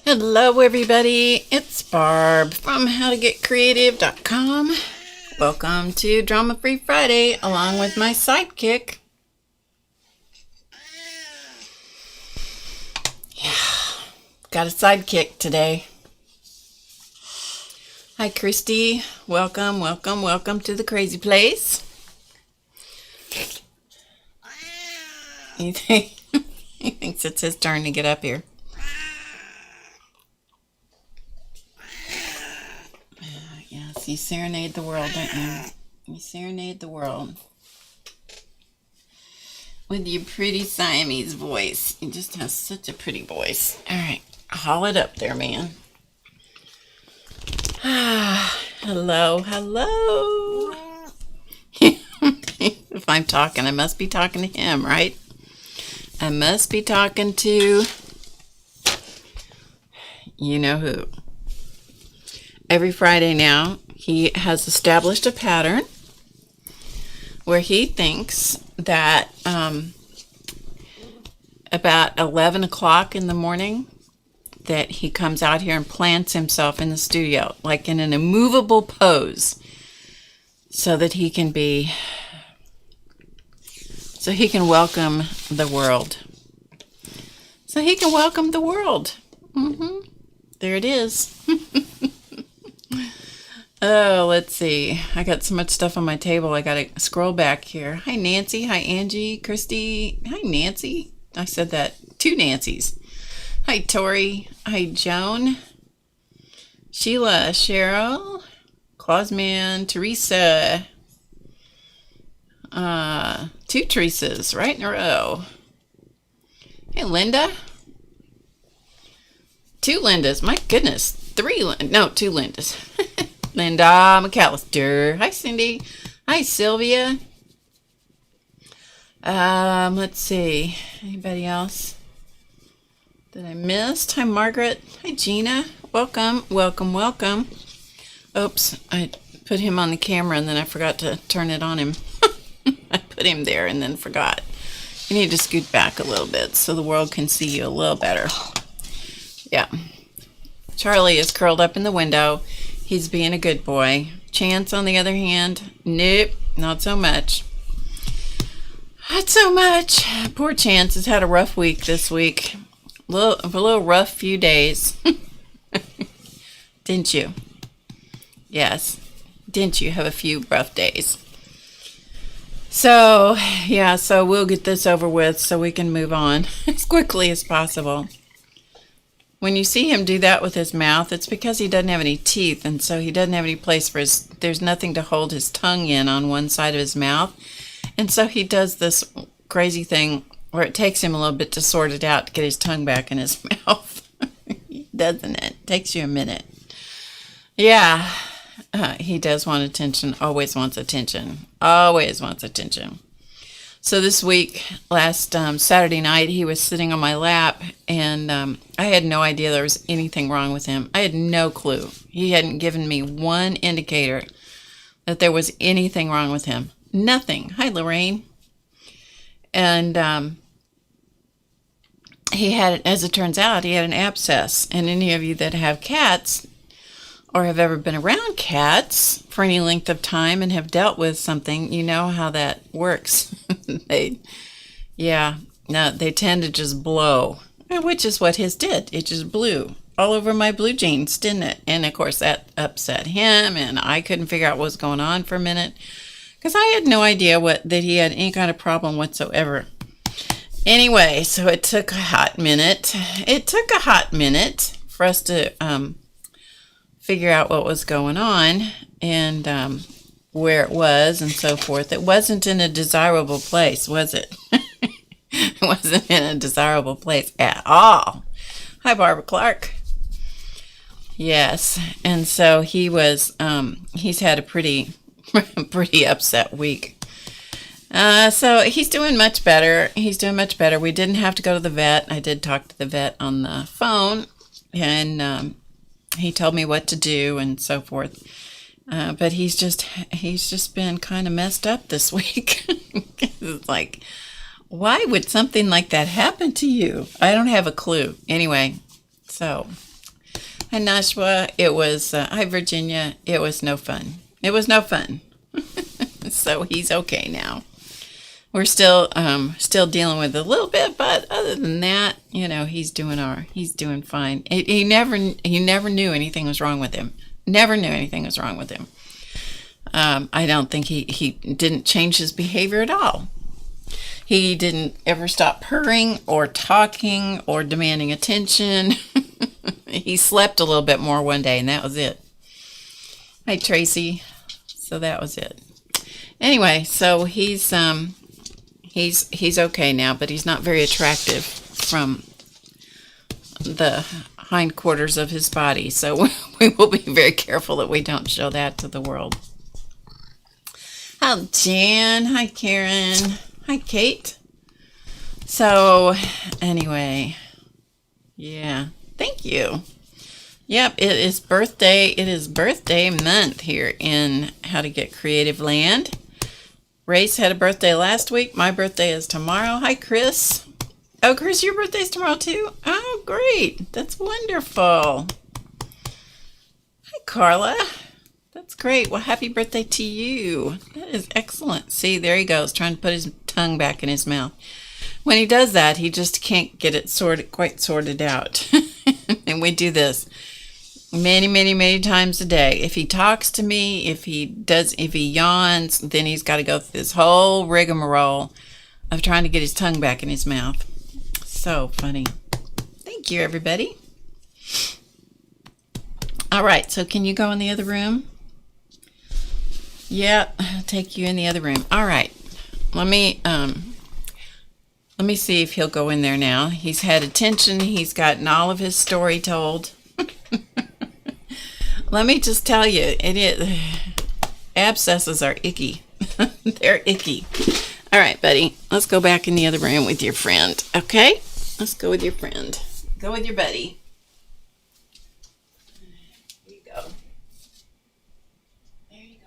Hello everybody, it's Barb from HowToGetCreative.com. Welcome to Drama Free Friday along with my sidekick. Yeah, got a sidekick today. Hi Christy, welcome to the crazy place. He thinks it's his turn to get up here. You serenade the world, don't you? You serenade the world with your pretty Siamese voice. You just have such a pretty voice. All right, haul it up there, man. Hello. If I'm talking, I must be talking to him, right? I must be talking to you know who. Every Friday now, he has established a pattern where he thinks that about 11 o'clock in the morning that he comes out here and plants himself in the studio, like in an immovable pose, so that he can welcome the world. There it is. Oh, let's see. I got so much stuff on my table. I got to scroll back here. Hi, Nancy. Hi, Angie. Christy. Hi, Nancy. I said that. Two Nancys. Hi, Tori. Hi, Joan. Sheila. Cheryl. Clausman. Teresa. Two Teresas right in a row. Hey, Linda. Two Lindas. My goodness. Two Lindas. Linda McAllister. Hi, Cindy. Hi, Sylvia. Let's see. Anybody else that I missed? Hi, Margaret. Hi, Gina. Welcome. Oops, I put him on the camera and then I forgot to turn it on him. I put him there and then forgot. You need to scoot back a little bit so the world can see you a little better. Yeah. Charlie is curled up in the window. He's being a good boy. Chance, on the other hand, nope, not so much. Poor Chance has had a rough week this week. A little rough few days. Didn't you? Yes. Didn't you have a few rough days? So we'll get this over with so we can move on as quickly as possible. When you see him do that with his mouth, it's because he doesn't have any teeth, and so he doesn't have any place for there's nothing to hold his tongue in on one side of his mouth. And so he does this crazy thing where it takes him a little bit to sort it out to get his tongue back in his mouth. Doesn't it? Takes you a minute. Yeah, he does want attention, always wants attention. So this week, last Saturday night, he was sitting on my lap, and I had no idea there was anything wrong with him. I had no clue. He hadn't given me one indicator that there was anything wrong with him. Nothing. Hi, Lorraine. And he had, as it turns out, he had an abscess. And any of you that have cats or have ever been around cats for any length of time and have dealt with something, you know how that works. They tend to just blow, which is what his did. It just blew all over my blue jeans, didn't it? And of course that upset him, and I couldn't figure out what was going on for a minute because I had no idea that he had any kind of problem whatsoever. Anyway, so it took a hot minute. For us to figure out what was going on and where it was and so forth. It wasn't in a desirable place, was it? It wasn't in a desirable place at all. Hi, Barbara Clark. Yes. And so he's had a pretty, pretty upset week. So he's doing much better. He's doing much better. We didn't have to go to the vet. I did talk to the vet on the phone, and he told me what to do and so forth. But he's just been kind of messed up this week. It's like, why would something like that happen to you? I don't have a clue. Anyway, so hi Nashua. It was hi Virginia. It was no fun. It was no fun. So he's okay now. We're still dealing with a little bit, but other than that, he's doing fine. He never knew anything was wrong with him. Never knew anything was wrong with him. I don't think he didn't change his behavior at all. He didn't ever stop purring or talking or demanding attention. He slept a little bit more one day, and that was it. Hi Tracy. So that was it. Anyway, so he's okay now, but he's not very attractive from the hindquarters of his body. So we will be very careful that we don't show that to the world. Hi Jan. Hi Karen. Hi Kate. So anyway, yeah, thank you. Yep, it is birthday. It is birthday month here in How to Get Creative Land. Race had a birthday last week. My birthday is tomorrow. Hi, Chris. Oh, Chris, your birthday's tomorrow, too? Oh, great. That's wonderful. Hi, Carla. That's great. Well, happy birthday to you. That is excellent. See, there he goes, trying to put his tongue back in his mouth. When he does that, he just can't get it quite sorted out. And we do this many, many, many times a day. If he talks to me, if he yawns, then he's got to go through this whole rigmarole of trying to get his tongue back in his mouth. So funny. Thank you, everybody. All right, so can you go in the other room? Yeah, I'll take you in the other room. All right. Let me see if he'll go in there now. He's had attention. He's gotten all of his story told. Let me just tell you, abscesses are icky. They're icky. All right, buddy. Let's go back in the other room with your friend. Okay? Let's go with your friend. Go with your buddy. There you go. There you go.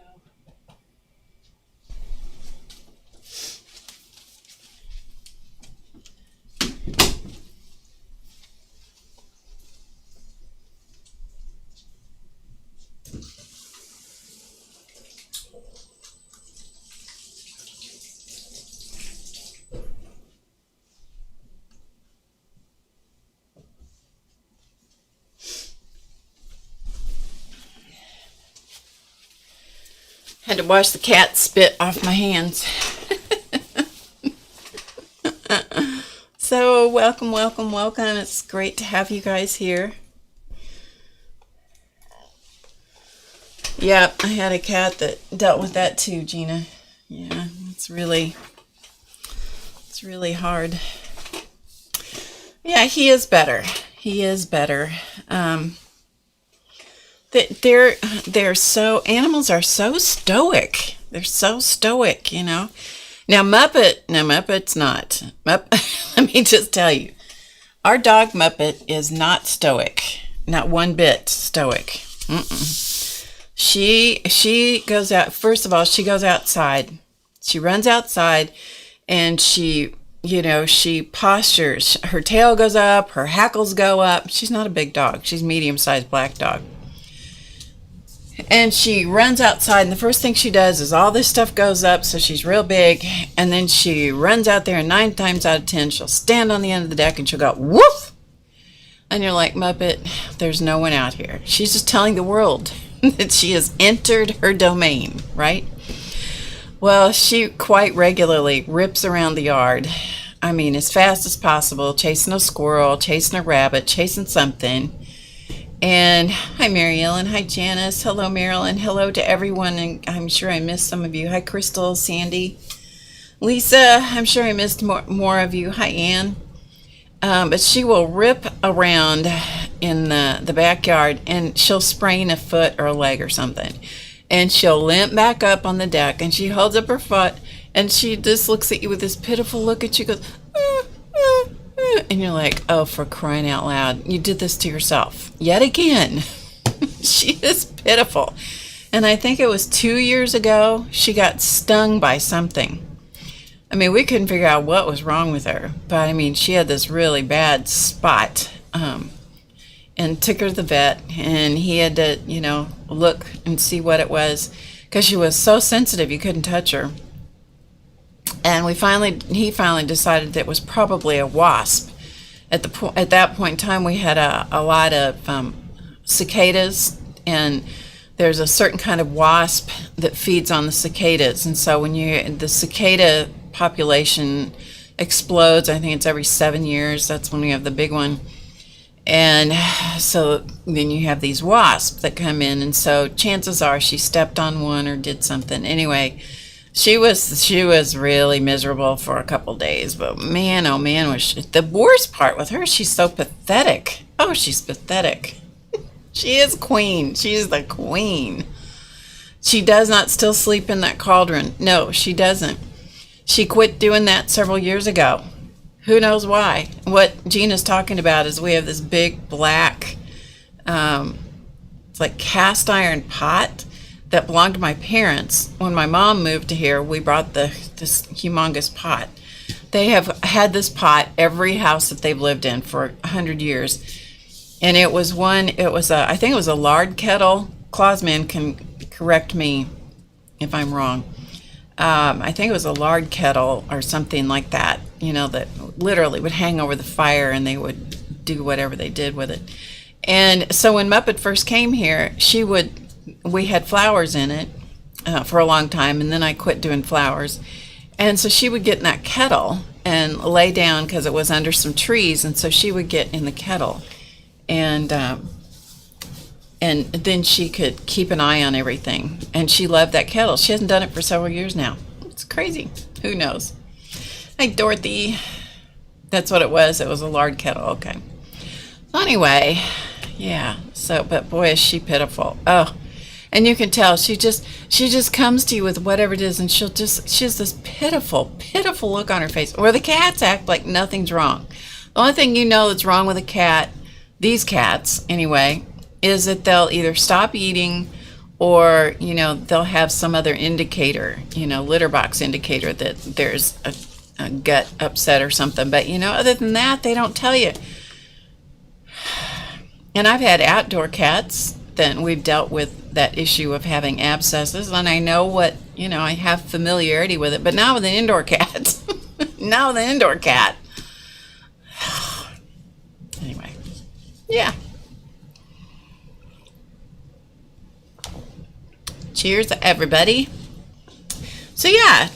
Had to wash the cat spit off my hands. So welcome, welcome, welcome. It's great to have you guys here. Yep, I had a cat that dealt with that too, Gina. Yeah, it's really hard. Yeah, he is better. He is better. Animals are so stoic. They're so stoic, Now Muppet's not. Let me just tell you, our dog Muppet is not stoic. Not one bit stoic. She goes out. First of all, she goes outside. She runs outside, and she postures. Her tail goes up. Her hackles go up. She's not a big dog. She's a medium-sized black dog. And she runs outside, and the first thing she does is all this stuff goes up, so she's real big, and then she runs out there, and 9 times out of 10, she'll stand on the end of the deck, and she'll go, woof! And you're like, Muppet, there's no one out here. She's just telling the world that she has entered her domain, right? Well, she quite regularly rips around the yard. I mean, as fast as possible, chasing a squirrel, chasing a rabbit, chasing something. And hi, Mary Ellen. Hi, Janice. Hello, Marilyn. Hello to everyone. And I'm sure I missed some of you. Hi, Crystal, Sandy, Lisa. I'm sure I missed more of you. Hi, Ann. But she will rip around in the backyard, and she'll sprain a foot or a leg or something. And she'll limp back up on the deck, and she holds up her foot, and she just looks at you with this pitiful look, and she goes, and you're like, oh, for crying out loud, you did this to yourself yet again. She is pitiful. And I think it was 2 years ago, she got stung by something. I mean, we couldn't figure out what was wrong with her, but I mean, she had this really bad spot, and took her to the vet, and he had to, look and see what it was, because she was so sensitive you couldn't touch her. And he finally decided that it was probably a wasp. At that point in time, we had a lot of cicadas, and there's a certain kind of wasp that feeds on the cicadas. And so when the cicada population explodes, I think it's every 7 years, that's when we have the big one. And so then you have these wasps that come in, and so chances are she stepped on one or did something. Anyway, she was really miserable for a couple days, but man, oh man, was she. The worst part with her, she's so pathetic. Oh, she's pathetic. She is queen. She is the queen. She does not still sleep in that cauldron. No, she doesn't. She quit doing that several years ago. Who knows why? What Gina's talking about is we have this big black, it's like cast iron pot that belonged to my parents. When my mom moved to here, we brought this humongous pot. They have had this pot every house that they've lived in for 100 years. And I think it was a lard kettle. Clausman can correct me if I'm wrong. I think it was a lard kettle or something like that, that literally would hang over the fire, and they would do whatever they did with it. And so when Muppet first came here, we had flowers in it for a long time, and then I quit doing flowers. And so she would get in that kettle and lay down because it was under some trees, and so she would get in the kettle. And then she could keep an eye on everything. And she loved that kettle. She hasn't done it for several years now. It's crazy. Who knows? Hey, Dorothy. That's what it was. It was a lard kettle. Okay. So anyway, yeah. So, but boy, is she pitiful. Oh, and you can tell she just comes to you with whatever it is, and she has this pitiful look on her face. Where the cats act like nothing's wrong. The only thing that's wrong with a cat, these cats anyway, is that they'll either stop eating, or they'll have some other indicator, litter box indicator that there's a gut upset or something. But other than that, they don't tell you. And I've had outdoor cats that we've dealt with that issue of having abscesses, and I know I have familiarity with it. But now with an indoor cat, anyway, yeah. Cheers, everybody. So yeah,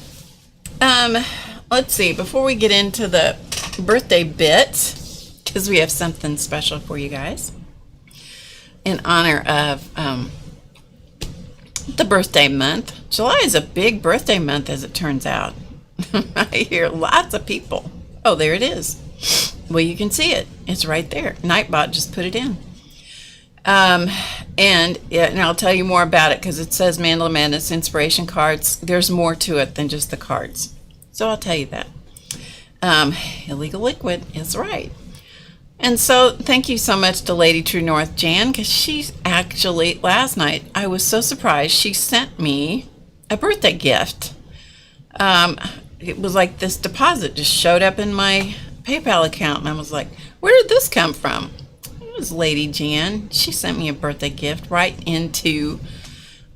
let's see, before we get into the birthday bit, because we have something special for you guys in honor of the birthday month. July is a big birthday month, as it turns out. I hear lots of people. Oh, there it is. Well, you can see it. It's right there. Nightbot just put it in. And I'll tell you more about it, because it says Mandala Madness inspiration cards. There's more to it than just the cards, so I'll tell you that. Illegal liquid is right. And so thank you so much to Lady True North Jan, because she actually, last night, I was so surprised, she sent me a birthday gift. It was like this deposit just showed up in my PayPal account, and I was like, where did this come from? It was Lady Jan. She sent me a birthday gift right into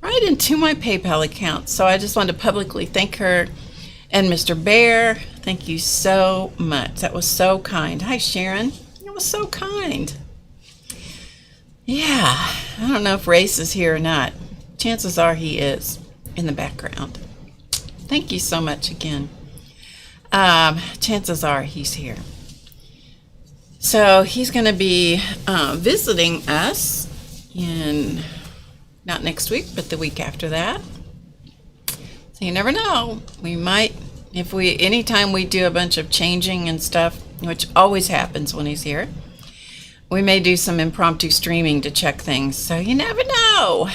my PayPal account. So I just wanted to publicly thank her. And Mr. Bear, thank you so much. That was so kind. Hi, Sharon. It was so kind. Yeah, I don't know if Race is here or not. Chances are he is in the background. Thank you so much again. Chances are he's here. So he's going to be visiting us not next week, but the week after that. So you never know. We might, anytime we do a bunch of changing and stuff, which always happens when he's here, We may do some impromptu streaming to check things, so you never know.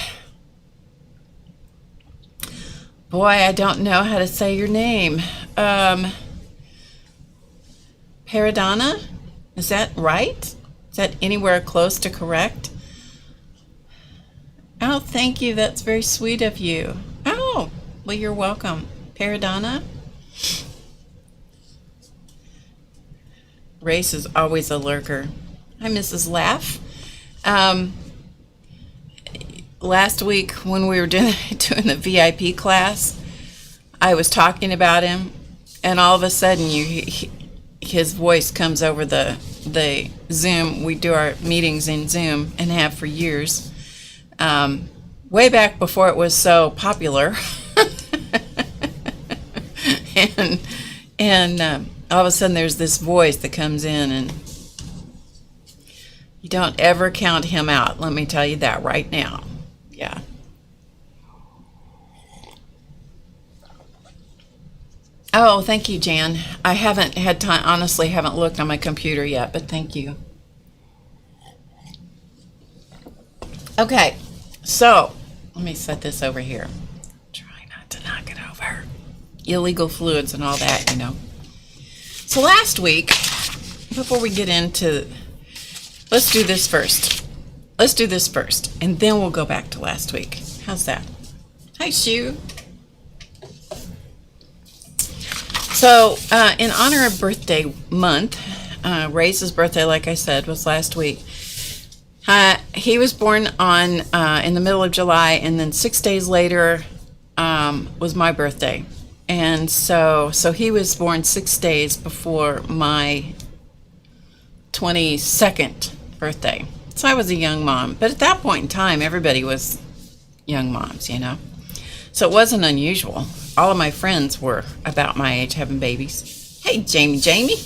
Boy, I don't know how to say your name. Paradonna? Is that right? Is that anywhere close to correct? Oh, thank you. That's very sweet of you. Oh, well, you're welcome. Paradonna? Race is always a lurker. Hi, Mrs. Laugh. Last week when we were doing the VIP class, I was talking about him, and all of a sudden his voice comes over the Zoom. We do our meetings in Zoom and have for years. Way back before it was so popular. and all of a sudden there's this voice that comes in, and you don't ever count him out. Let me tell you that right now. Yeah. Oh, thank you, Jan. I haven't had time, honestly, haven't looked on my computer yet, but thank you. Okay, so let me set this over here. Try not to knock it over. Illegal fluids and all that, you know. So last week, before we get into, let's do this first. Let's do this first, and then we'll go back to last week. How's that? Hi, Shu. So, in honor of birthday month, Ray's birthday, like I said, was last week. He was born on in the middle of July, and then 6 days later was my birthday. And so he was born 6 days before my 22nd birthday. So I was a young mom. But at that point in time, everybody was young moms, you know. So it wasn't unusual. All of my friends were about my age having babies. Hey, Jamie.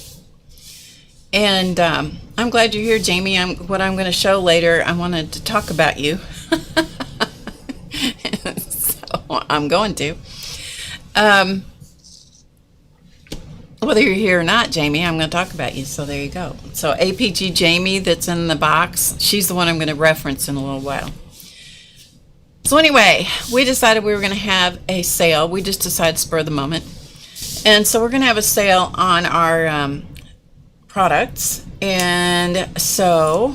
And I'm glad you're here, Jamie. What I'm going to show later, I wanted to talk about you. So I'm going to. Whether you're here or not, Jamie, I'm going to talk about you. So there you go. So APG Jamie that's in the box, she's the one I'm going to reference in a little while. So anyway, we decided we were going to have a sale. We just decided spur of the moment. And so we're going to have a sale on our products. And so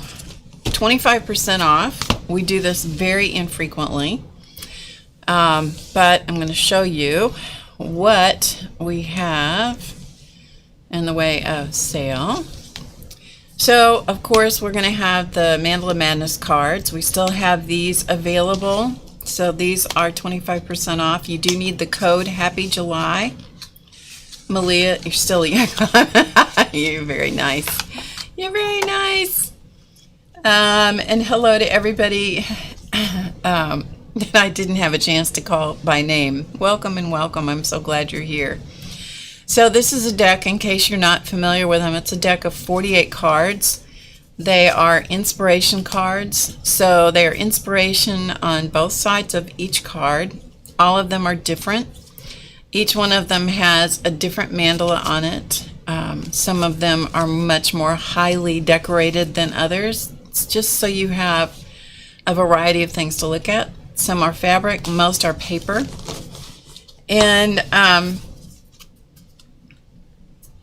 25% off. We do this very infrequently. But I'm going to show you what we have in the way of sale. So, of course, we're going to have the Mandala Madness cards. We still have these available. So these are 25% off. You do need the code Happy July. Malia, you're still young. You're very nice. You're very nice. And hello to everybody that I didn't have a chance to call by name. Welcome and welcome. I'm so glad you're here. So this is a deck, in case you're not familiar with them. It's a deck of 48 cards. They are inspiration cards. So they are inspiration on both sides of each card. All of them are different. Each one of them has a different mandala on it. Some of them are much more highly decorated than others. It's just so you have a variety of things to look at. Some are fabric, most are paper. And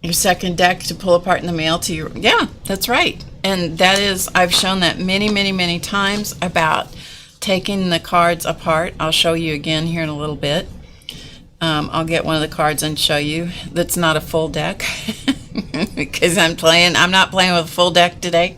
your second deck to pull apart in the mail to your, yeah, that's right. And that is, I've shown that many times about taking the cards apart. I'll show you again here in a little bit. I'll get one of the cards and show you. That's not a full deck because I'm not playing with a full deck today.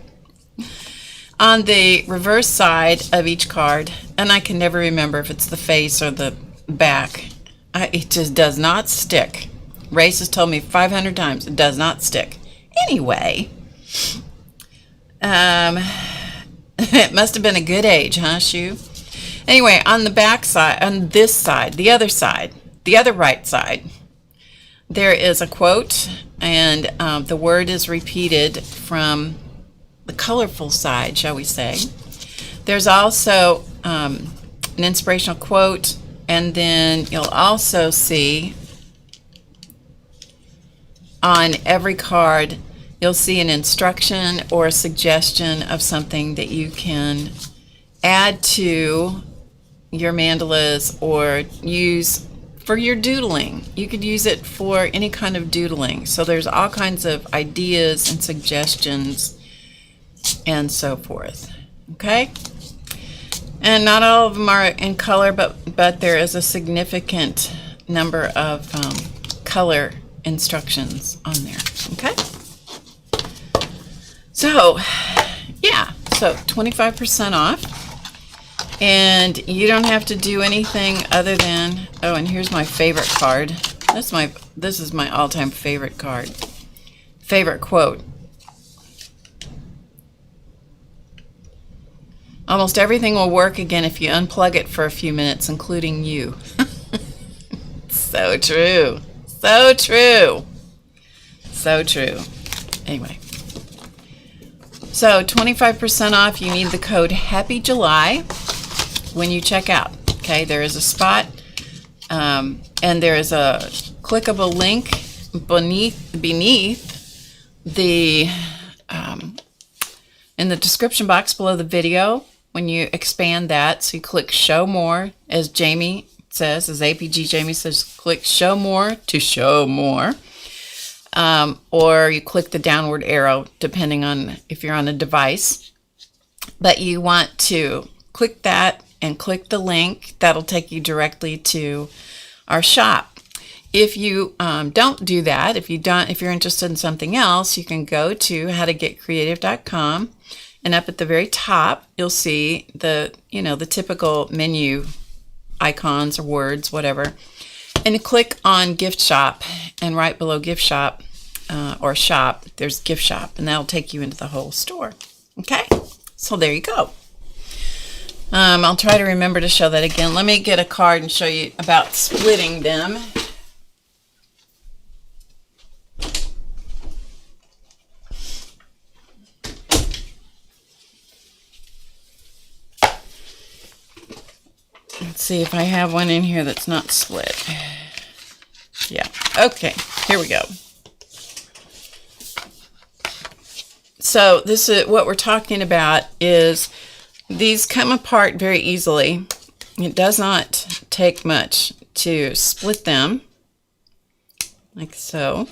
On the reverse side of each card, and I can never remember if it's the face or the back, it just does not stick. Race has told me 500 times it does not stick. Anyway, it must have been a good age, huh, Shu? Anyway, on the back side, on this side, the other right side, there is a quote, and the word is repeated from the colorful side, shall we say. There's also an inspirational quote, and then you'll also see on every card you'll see an instruction or a suggestion of something that you can add to your mandalas or use for your doodling. You could use it for any kind of doodling. So there's all kinds of ideas and suggestions and so forth. Okay? And not all of them are in color, but there is a significant number of color instructions on there. Okay? So, yeah, so 25% off. And you don't have to do anything other than, oh, and here's my favorite card. This is my all-time favorite card. Favorite quote. Almost everything will work again if you unplug it for a few minutes, including you. So true. So true. So true. Anyway. So 25% off, you need the code Happy July when you check out. Okay, there is a spot and there is a clickable link beneath the in the description box below the video when you expand that. So you click show more, as Jamie says, as APG Jamie says, click show more to show more. Or you click the downward arrow depending on if you're on a device. But you want to click that and click the link. That'll take you directly to our shop. If you don't do that, if you're interested in something else, you can go to HowToGetCreative.com, and up at the very top you'll see the typical menu icons or words, whatever, and you click on gift shop, and right below gift shop or shop there's gift shop, and that'll take you into the whole store. Okay, so there you go. I'll try to remember to show that again. Let me get a card and show you about splitting them. Let's see if I have one in here that's not split. Yeah, okay, here we go. So this is what we're talking about, is these come apart very easily. It does not take much to split them, like so.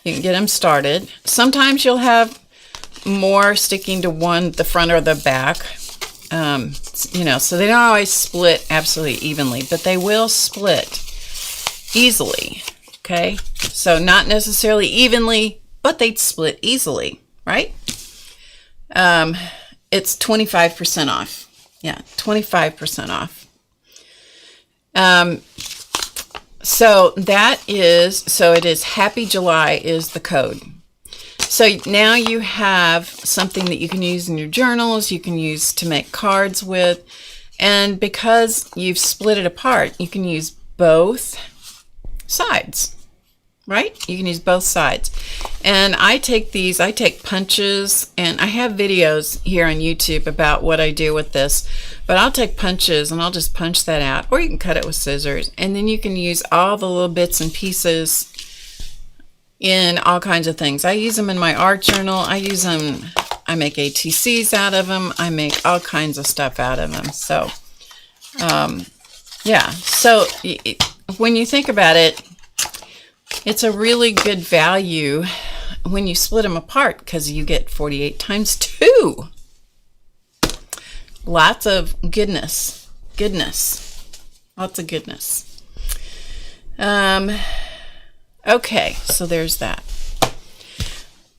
You can get them started. Sometimes you'll have more sticking to the front or the back. So they don't always split absolutely evenly, but they will split easily. Okay, so not necessarily evenly, but they'd split easily, right? It's 25% off. Yeah, 25% off. So it is Happy July is the code. So now you have something that you can use in your journals, you can use to make cards with, and because you've split it apart, you can use both sides. Right? You can use both sides. And I take punches, and I have videos here on YouTube about what I do with this, but I'll take punches and I'll just punch that out, or you can cut it with scissors, and then you can use all the little bits and pieces in all kinds of things. I use them in my art journal. I make ATCs out of them. I make all kinds of stuff out of them. So, yeah. So when you think about it, it's a really good value when you split them apart, because you get 48 times 2. Lots of goodness. Lots of goodness. Okay, so there's that.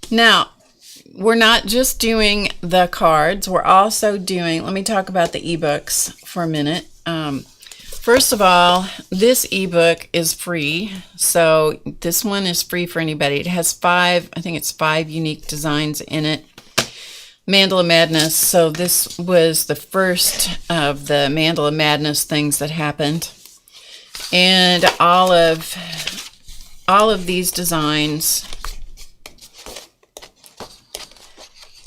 Now, we're not just doing the cards. We're also doing, let me talk about the ebooks for a minute. First of all, this ebook is free. So this one is free for anybody. It has 5 unique designs in it. Mandala Madness. So this was the first of the Mandala Madness things that happened. And all of these designs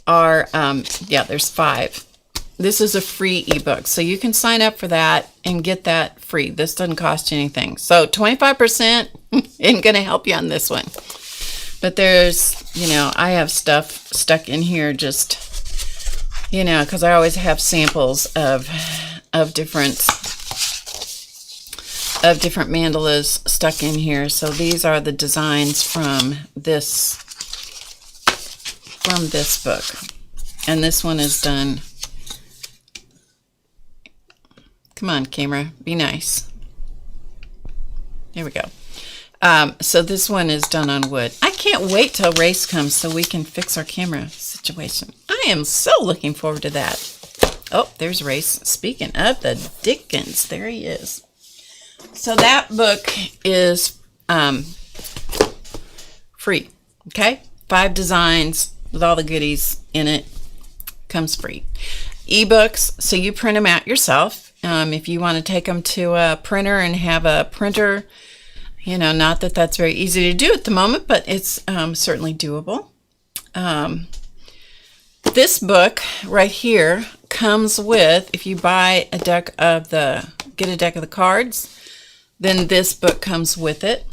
are, there's 5. This is a free ebook, so you can sign up for that and get that free. This doesn't cost you anything. So 25% isn't going to help you on this one. But there's, you know, I have stuff stuck in here just, you know, because I always have samples of different mandalas stuck in here. So these are the designs from this book. And this one is done. Come on, camera, be nice. There we go. So this one is done on wood. I can't wait till race comes so we can fix our camera situation. I am so looking forward to that. Oh, there's Race. Speaking of the Dickens, there he is. So that book is free, okay? 5 designs with all the goodies in it. Comes free. Ebooks, so you print them out yourself. If you want to take them to a printer and have a printer, you know, not that that's very easy to do at the moment, but it's certainly doable. This book right here comes with, if you buy a deck of get a deck of the cards, then this book comes with it.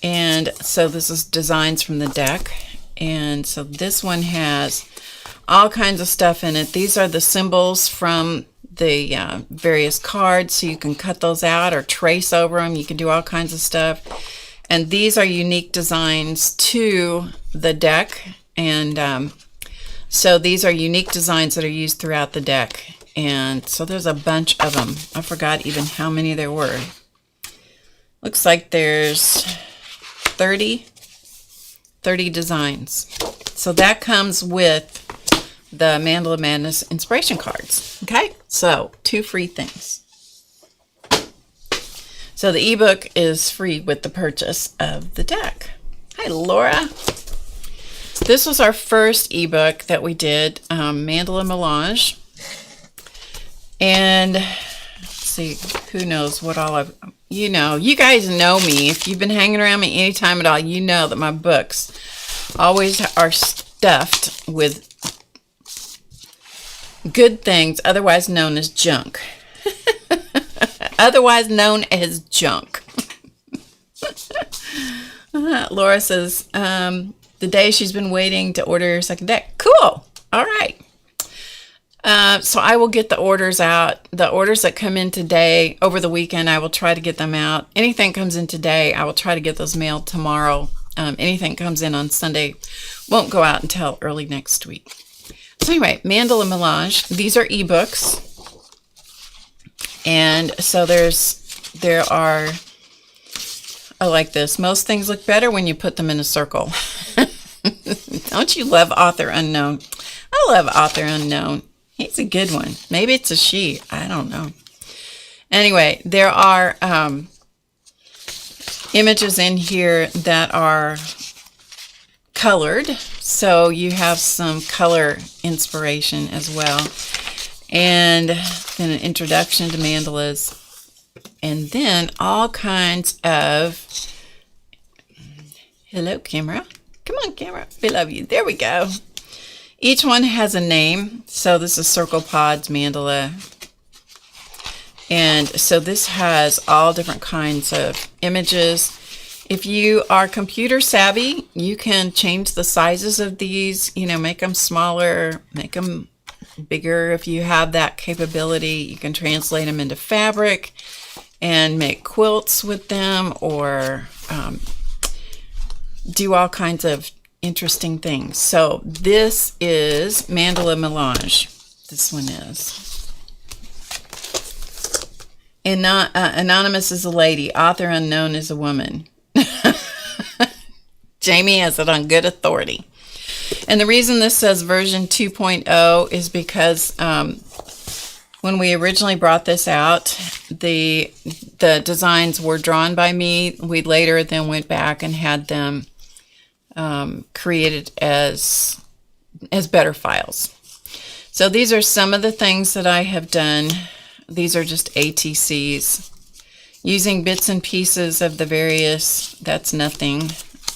And so this is designs from the deck. And so this one has all kinds of stuff in it. These are the symbols from the various cards, so you can cut those out or trace over them. You can do all kinds of stuff. And these are unique designs to the deck. And so these are unique designs that are used throughout the deck. And so there's a bunch of them. I forgot even how many there were. Looks like there's 30 designs. So that comes with the Mandala Madness inspiration cards. Okay, so 2 free things. So the ebook is free with the purchase of the deck. Hi, Laura. This was our first ebook that we did, Mandala Milosh. And let's see, who knows what all I've, you know, you guys know me. If you've been hanging around me any time at all, you know that my books always are stuffed with good things, otherwise known as junk. Otherwise known as junk. Laura says, the day she's been waiting to order her second deck. Cool. All right. So I will get the orders out. The orders that come in today, over the weekend, I will try to get them out. Anything comes in today, I will try to get those mailed tomorrow. Anything comes in on Sunday won't go out until early next week. So anyway, Mandala Milosh. These are ebooks. And so there are, I like this. Most things look better when you put them in a circle. Don't you love Author Unknown? I love Author Unknown. He's a good one. Maybe it's a she. I don't know. Anyway, there are images in here that are colored. So you have some color inspiration as well. And then an introduction to mandalas. And then all kinds of, hello camera, come on camera, we love you, there we go. Each one has a name. So this is Circle Pods Mandala. And so this has all different kinds of images. If you are computer savvy, you can change the sizes of these, you know, make them smaller, make them bigger. If you have that capability, you can translate them into fabric and make quilts with them, or do all kinds of interesting things. So this is Mandala Milosh. This one is. Anonymous is a lady. Author Unknown is a woman. Jamie has it on good authority. And the reason this says version 2.0 is because when we originally brought this out, the designs were drawn by me. We later then went back and had them created as better files. So these are some of the things that I have done. These are just ATCs. Using bits and pieces of the various, that's nothing.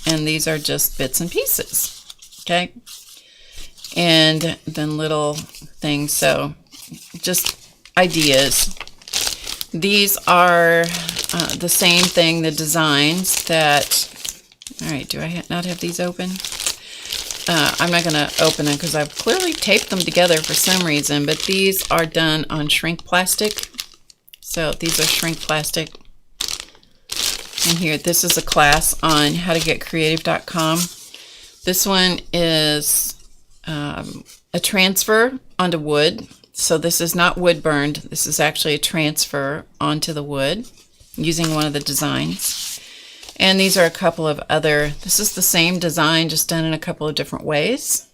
And these are just bits and pieces. Okay, and then little things, so just ideas. These are the same thing, the designs that, All right, do I not have these open? I'm not going to open them because I've clearly taped them together for some reason, but these are done on shrink plastic. So these are shrink plastic. And here, this is a class on HowToGetCreative.com. This one is a transfer onto wood. So this is not wood burned. This is actually a transfer onto the wood using one of the designs. And these are a couple of other, this is the same design, just done in a couple of different ways.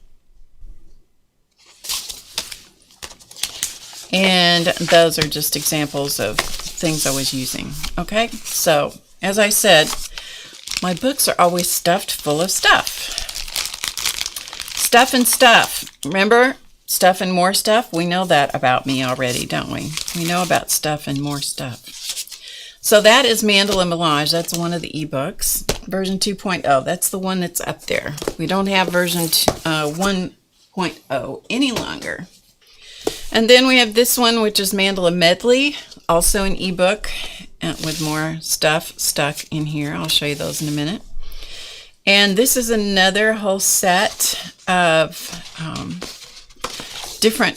And those are just examples of things I was using. Okay, so as I said, my books are always stuffed full of stuff. Stuff and stuff. Remember, stuff and more stuff? We know that about me already, don't we? We know about stuff and more stuff. So that is Mandala Milosh. That's one of the ebooks. Version 2.0. That's the one that's up there. We don't have version 1.0 any longer. And then we have this one, which is Mandala Medley, also an ebook with more stuff stuck in here. I'll show you those in a minute. And this is another whole set of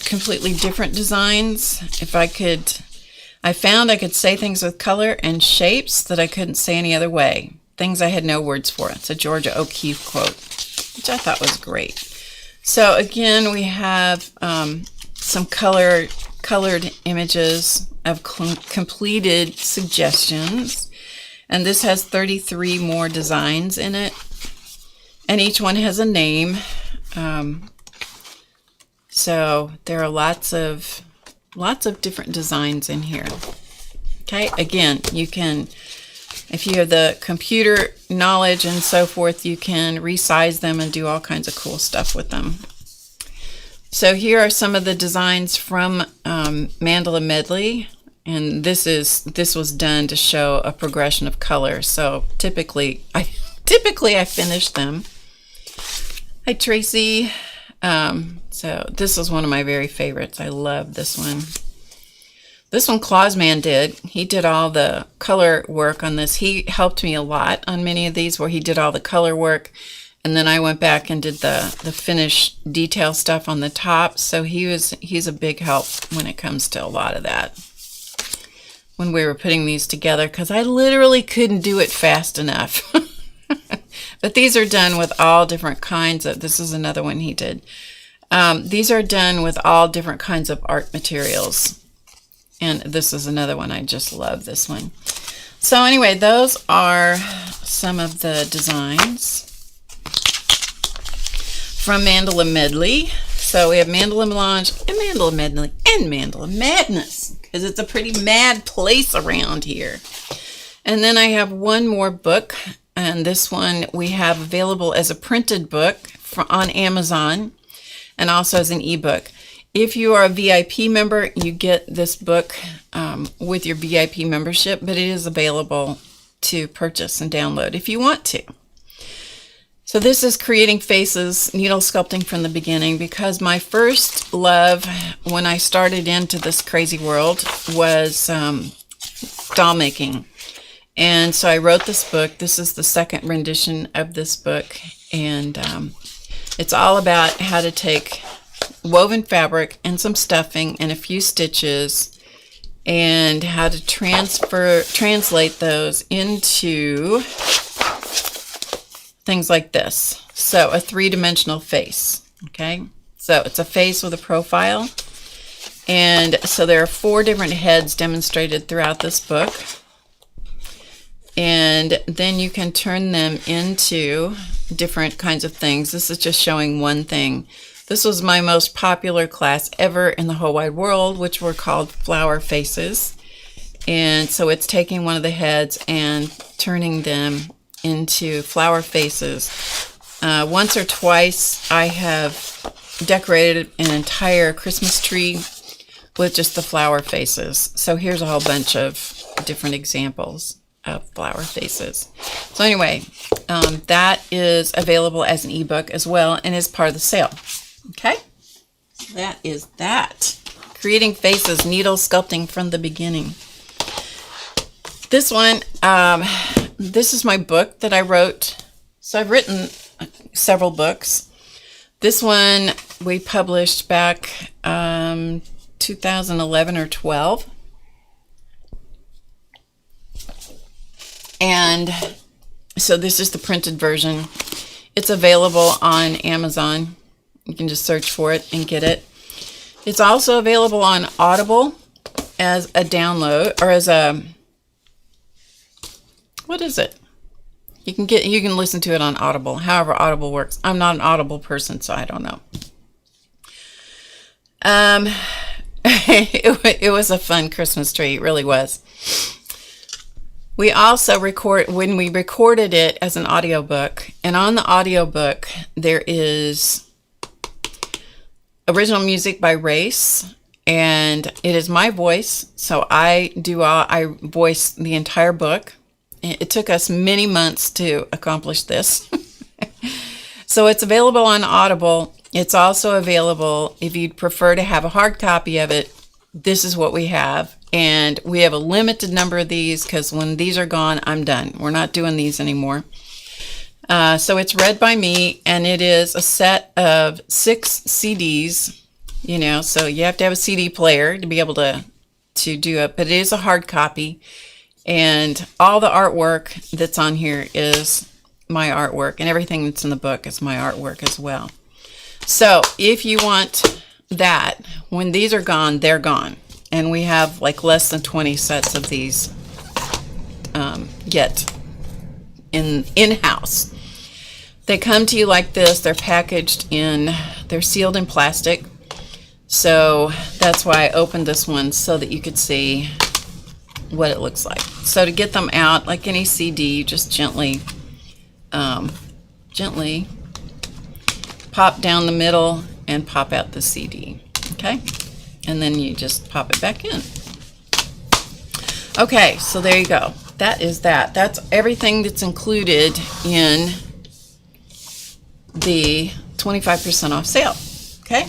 completely different designs. I found I could say things with color and shapes that I couldn't say any other way. Things I had no words for. It's a Georgia O'Keeffe quote, which I thought was great. So again, we have some colored images of completed suggestions. And this has 33 more designs in it. And each one has a name. So there are lots of different designs in here. Okay, again, you can, if you have the computer knowledge and so forth, you can resize them and do all kinds of cool stuff with them. So here are some of the designs from Mandala Medley, and this was done to show a progression of color. So typically I finish them. Hi Tracy. So this is one of my very favorites. I love this one. This one Clausman did. He did all the color work on this. He helped me a lot on many of these where he did all the color work. And then I went back and did the finish detail stuff on the top. So he's a big help when it comes to a lot of that. When we were putting these together, because I literally couldn't do it fast enough. But these are done with all different kinds of, this is another one he did. These are done with all different kinds of art materials. And this is another one. I just love this one. So anyway, those are some of the designs from Mandala Medley. So we have Mandala Milosh and Mandala Medley and Mandala Madness, because it's a pretty mad place around here. And then I have one more book, and this one we have available as a printed book on Amazon and also as an ebook. If you are a VIP member, you get this book with your VIP membership, but it is available to purchase and download if you want to. So this is creating faces, needle sculpting from the beginning, because my first love when I started into this crazy world was doll making. And so I wrote this book. This is the second rendition of this book. And it's all about how to take woven fabric and some stuffing and a few stitches and how to translate those into things like this. So a three-dimensional face. Okay, so it's a face with a profile. And so there are 4 different heads demonstrated throughout this book. And then you can turn them into different kinds of things. This is just showing one thing. This was my most popular class ever in the whole wide world, which were called flower faces. And so it's taking one of the heads and turning them into flower faces. Once or twice I have decorated an entire Christmas tree with just the flower faces. So here's a whole bunch of different examples of flower faces. So anyway, that is available as an ebook as well and is part of the sale. Okay, so that is that. Creating faces, needle sculpting from the beginning. This one, this is my book that I wrote So I've written several books. This one we published back 2011 or 12. And so this is the printed version. It's available on Amazon. You can just search for it and get it. It's also available on Audible as a download, or as a, what is it? You can listen to it on Audible, however Audible works. I'm not an Audible person, so I don't know. It was a fun Christmas tree. It really was. We also when we recorded it as an audiobook, and on the audiobook there is original music by Race, and it is my voice. So I voice the entire book. It took us many months to accomplish this. So it's available on Audible. It's also available if you'd prefer to have a hard copy of it. This is what we have. And we have a limited number of these because when these are gone, I'm done. We're not doing these anymore. So it's read by me, and it is a set of 6 CDs, you know, so you have to have a CD player to be able to do it, but it is a hard copy. And all the artwork that's on here is my artwork, and everything that's in the book is my artwork as well. So if you want that, when these are gone, they're gone. And we have like less than 20 sets of these yet in-house. They come to you like this. They're they're sealed in plastic. So that's why I opened this one, so that you could see what it looks like. So to get them out, like any CD, you just gently pop down the middle and pop out the CD. Okay? And then you just pop it back in. Okay, so there you go. That is that. That's everything that's included in the 25% off sale. Okay?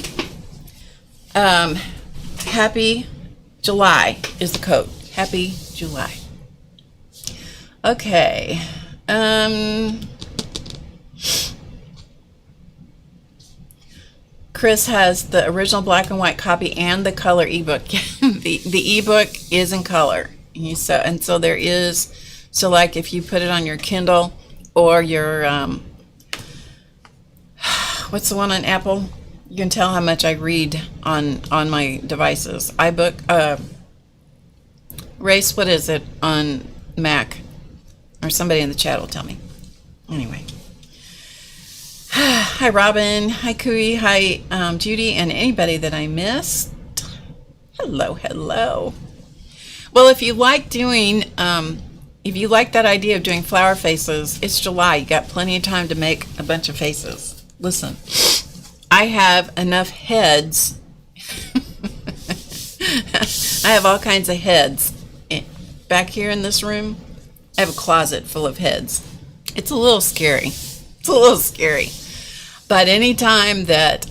Happy July is the code. Happy July. Okay. Chris has the original black and white copy and the color ebook. the ebook is in color. So there is, so like if you put it on your Kindle or your what's the one on Apple? You can tell how much I read on my devices. iBook, Race, what is it on Mac? Or somebody in the chat will tell me. Anyway. Hi, Robin. Hi, Kui. Hi, Judy, and anybody that I missed. Hello, hello. Well, if you like that idea of doing flower faces, it's July. You got plenty of time to make a bunch of faces. Listen, I have enough heads. I have all kinds of heads. Back here in this room, I have a closet full of heads. It's a little scary. It's a little scary. But anytime that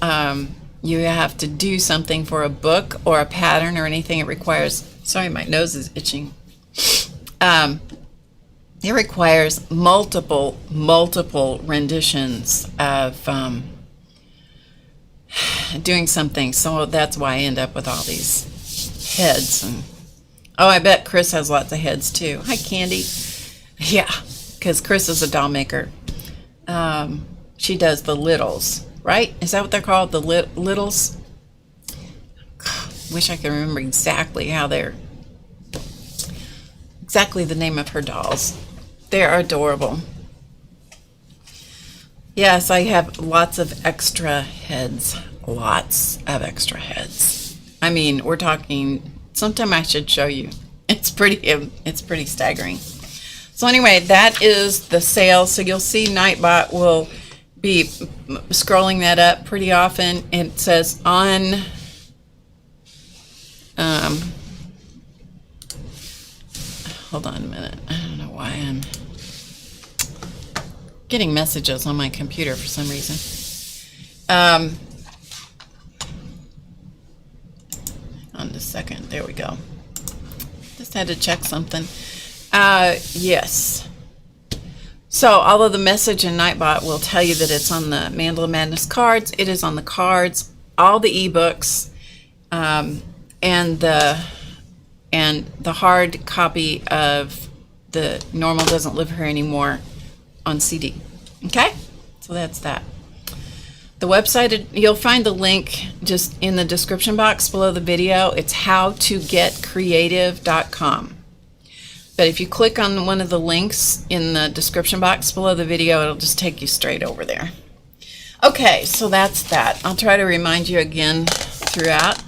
you have to do something for a book or a pattern or anything, it requires, sorry, my nose is itching. It requires multiple renditions of doing something. So that's why I end up with all these heads. And oh, I bet Chris has lots of heads too. Hi, Candy. Yeah, because Chris is a doll maker. She does the littles, right? Is that what they're called? The littles? God, wish I could remember exactly exactly the name of her dolls. They're adorable. Yes, I have lots of extra heads. Lots of extra heads. I mean, we're talking, sometime I should show you. It's pretty staggering. So anyway, that is the sale. So you'll see Nightbot will be scrolling that up pretty often. It says on hold on a minute. I don't know why I'm getting messages on my computer for some reason. On a second. There we go. Just had to check something. Yes. So although the message in Nightbot will tell you that it's on the Mandala Madness cards, it is on the cards, all the ebooks, and the hard copy of the Normal Doesn't Live Here Anymore on CD. Okay? So that's that. The website, you'll find the link just in the description box below the video. It's HowToGetCreative.com. But if you click on one of the links in the description box below the video, it'll just take you straight over there. Okay, so that's that. I'll try to remind you again throughout.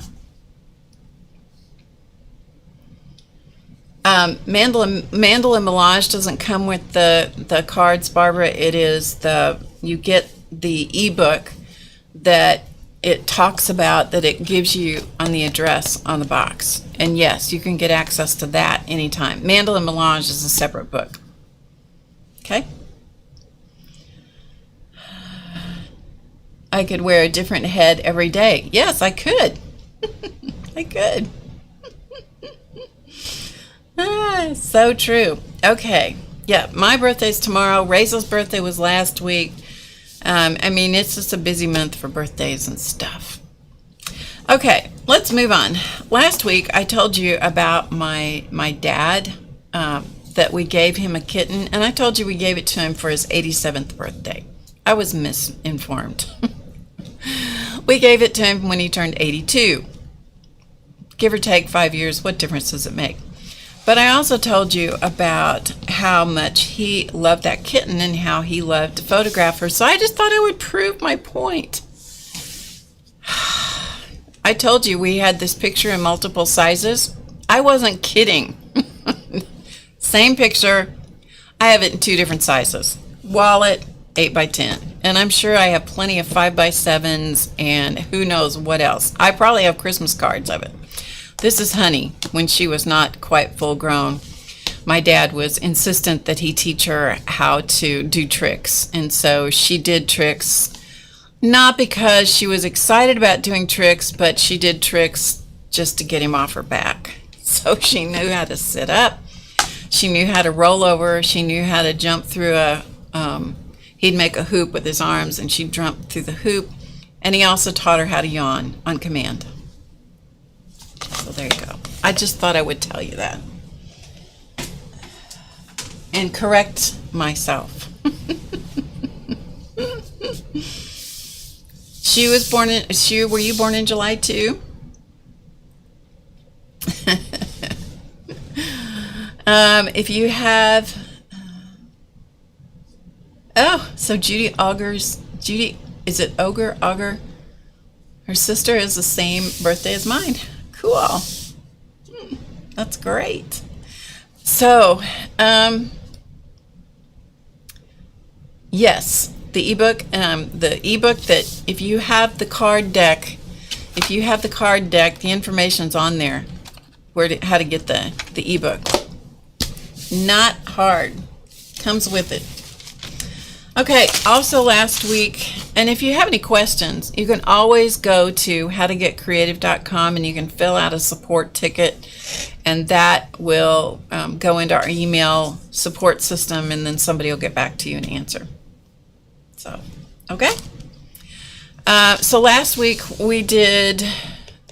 Mandala Milosh doesn't come with the cards, Barbara. It is you get the ebook that it talks about, that it gives you on the address on the box. And yes, you can get access to that anytime. Mandala Milosh is a separate book. Okay? I could wear a different head every day. Yes, I could. I could. So true. Okay. Yeah, my birthday's tomorrow. Rachel's birthday was last week. I mean, it's just a busy month for birthdays and stuff. Okay, let's move on. Last week, I told you about my dad, that we gave him a kitten, and I told you we gave it to him for his 87th birthday. I was misinformed. We gave it to him when he turned 82. Give or take 5 years, what difference does it make? But I also told you about how much he loved that kitten and how he loved to photograph her. So I just thought I would prove my point. I told you we had this picture in multiple sizes. I wasn't kidding. Same picture. I have it in 2 different sizes. Wallet, 8x10. And I'm sure I have plenty of 5x7s and who knows what else. I probably have Christmas cards of it. This is Honey, when she was not quite full grown. My dad was insistent that he teach her how to do tricks. And so she did tricks, not because she was excited about doing tricks, but she did tricks just to get him off her back. So she knew how to sit up. She knew how to roll over. She knew how to jump through he'd make a hoop with his arms and she'd jump through the hoop. And he also taught her how to yawn on command. So there you go. I just thought I would tell you that. And correct myself. Were you born in July too? If you have, so Judy, is it Auger? Her sister has the same birthday as mine. Cool. That's great. So, yes, the ebook that if you have the card deck, the information's on there. How to get the ebook. Not hard. Comes with it. Okay, also last week, and if you have any questions, you can always go to HowToGetCreative.com and you can fill out a support ticket, and that will go into our email support system, and then somebody will get back to you and answer. So, okay. So last week we did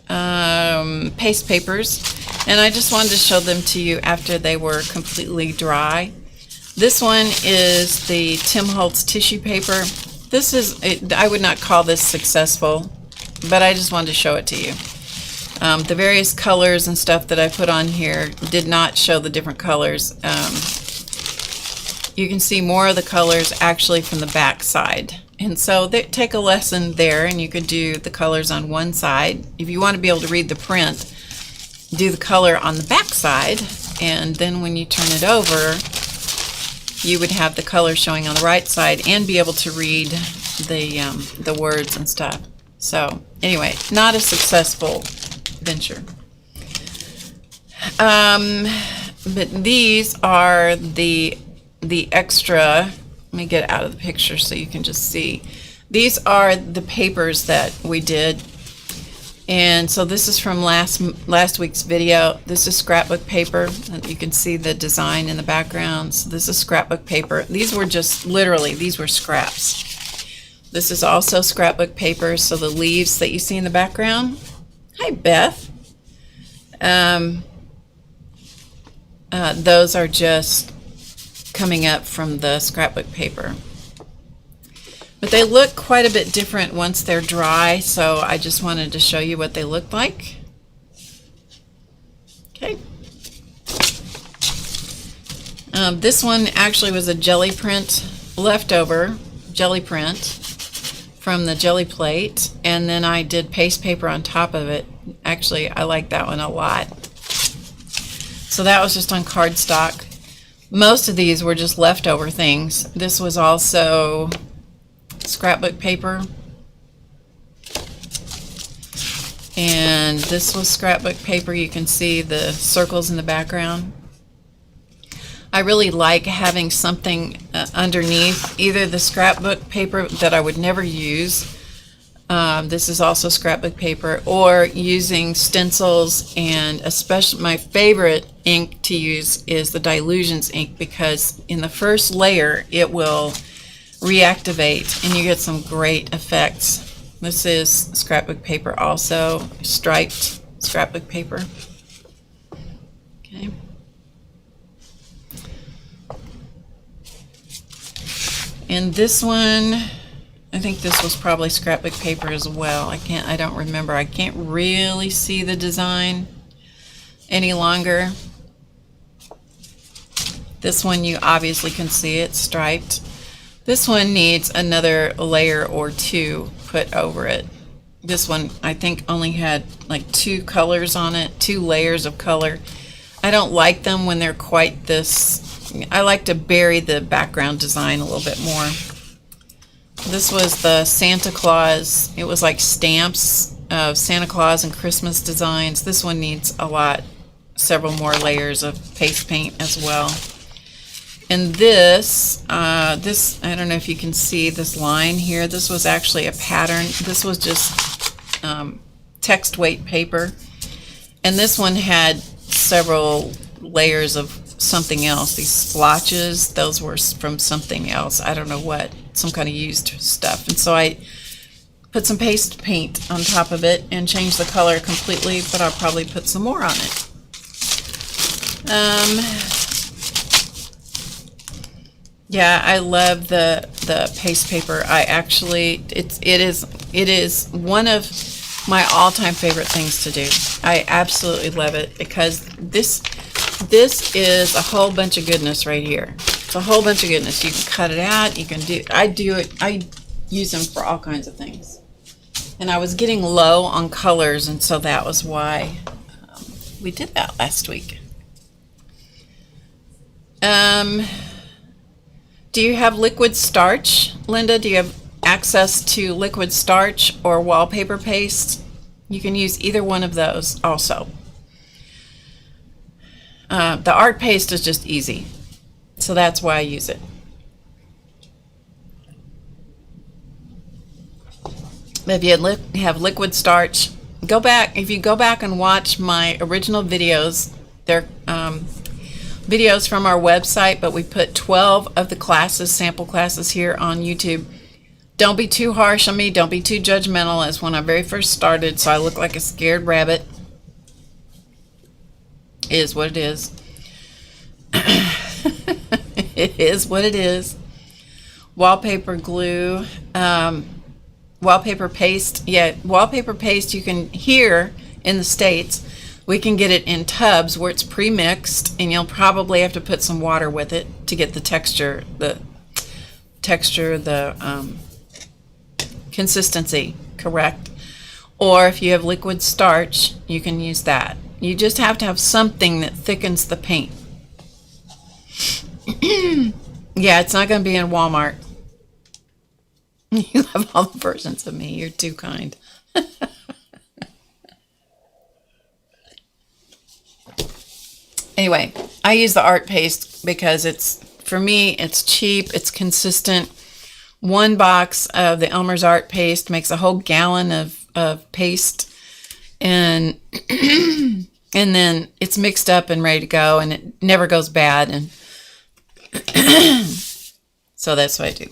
paste papers, and I just wanted to show them to you after they were completely dry. This one is the Tim Holtz tissue paper. I would not call this successful, but I just wanted to show it to you. The various colors and stuff that I put on here did not show the different colors. You can see more of the colors actually from the back side. And so they take a lesson there, and you could do the colors on one side. If you want to be able to read the print, do the color on the back side, and then when you turn it over, you would have the color showing on the right side and be able to read the words and stuff. So anyway, not a successful venture. But these are the extra. Let me get out of the picture so you can just see. These are the papers that we did. And so this is from last week's video. This is scrapbook paper. You can see the design in the background. So this is scrapbook paper. These were just literally, these were scraps. This is also scrapbook paper. So the leaves that you see in the background. Hi, Beth. Those are just coming up from the scrapbook paper. But they look quite a bit different once they're dry, so I just wanted to show you what they look like. Okay. This one actually was a jelly print, leftover jelly print from the jelly plate, and then I did paste paper on top of it. Actually, I like that one a lot. So that was just on cardstock. Most of these were just leftover things. This was also scrapbook paper, and this was scrapbook paper. You can see the circles in the background. I really like having something underneath, either the scrapbook paper that I would never use, this is also scrapbook paper, or using stencils, and especially my favorite ink to use is the Dilutions ink, because in the first layer it will reactivate and you get some great effects. This is scrapbook paper, also striped scrapbook paper. Okay. And this one, I think this was probably scrapbook paper as well. I don't remember. I can't really see the design any longer. This one you obviously can see it's striped. This one needs another layer or two put over it. This one I think only had like 2 colors on it, 2 layers of color. I don't like them when they're quite this. I like to bury the background design a little bit more. This was the Santa Claus. It was like stamps of Santa Claus and Christmas designs. This one needs a lot, several more layers of paste paint as well. And this, I don't know if you can see this line here. This was actually a pattern. This was just text weight paper. And this one had several layers of something else. These splotches, those were from something else. I don't know what, some kind of used stuff. And so I put some paste paint on top of it and changed the color completely, but I'll probably put some more on it. Yeah, I love the paste paper. I actually, it is one of my all-time favorite things to do. I absolutely love it, because this is a whole bunch of goodness right here. It's a whole bunch of goodness. You can cut it out. You can I use them for all kinds of things. And I was getting low on colors, and so that was why we did that last week. Do you have liquid starch, Linda? Do you have access to liquid starch or wallpaper paste? You can use either one of those also. The art paste is just easy, so that's why I use it. If you have liquid starch, go back. If you go back and watch my original videos, they're videos from our website, but we put 12 of the classes, sample classes, here on YouTube. Don't be too harsh on me. Don't be too judgmental, as when I very first started, so I look like a scared rabbit. It is what it is. It is what it is. Wallpaper glue, wallpaper paste. Yeah, wallpaper paste you can, here in the States, we can get it in tubs where it's pre-mixed, and you'll probably have to put some water with it to get the texture, the consistency correct. Or if you have liquid starch, you can use that. You just have to have something that thickens the paint. Yeah, it's not going to be in Walmart. You have all the versions of me. You're too kind. Anyway, I use the art paste because for me, it's cheap, it's consistent. One box of the Elmers Art Paste makes a whole gallon of paste. and and then it's mixed up and ready to go, and it never goes bad. And so that's what I do.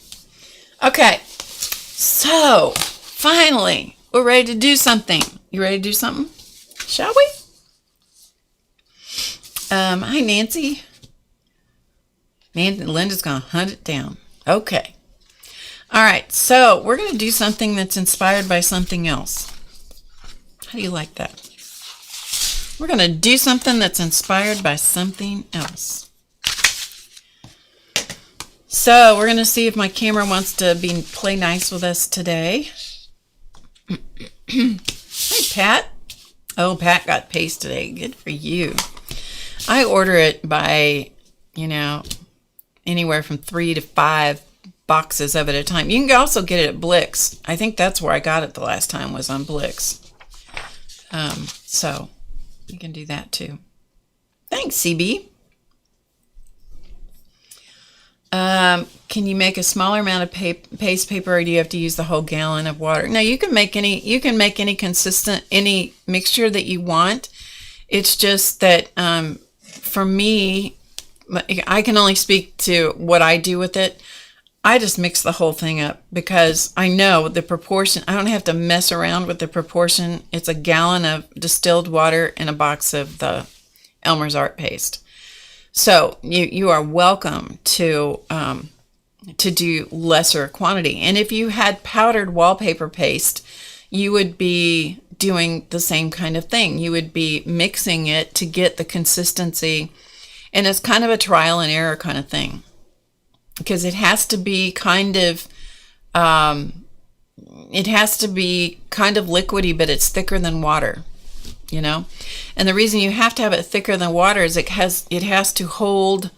Okay, so finally we're ready to do something. You ready to do something? Shall we? Hi, Nancy. Linda's gonna hunt it down. Okay. All right, so we're going to do something that's inspired by something else. How do you like that? We're going to do something that's inspired by something else. So we're going to see if my camera wants to play nice with us today. Hey, Pat. Oh, Pat got paste today. Good for you. I order it by, anywhere from 3 to 5 boxes of it at a time. You can also get it at Blix. I think that's where I got it the last time, was on Blix. So you can do that too. Thanks, CB. Can you make a smaller amount of paste paper, or do you have to use the whole gallon of water? No, you can make any mixture that you want. It's just that for me, I can only speak to what I do with it. I just mix the whole thing up because I know the proportion. I don't have to mess around with the proportion. It's a gallon of distilled water and a box of the Elmers Art Paste. So you are welcome to do lesser quantity. And if you had powdered wallpaper paste, you would be doing the same kind of thing. You would be mixing it to get the consistency, and it's kind of a trial and error kind of thing. Because it has to be kind of liquidy, but it's thicker than water, And the reason you have to have it thicker than water is it has to hold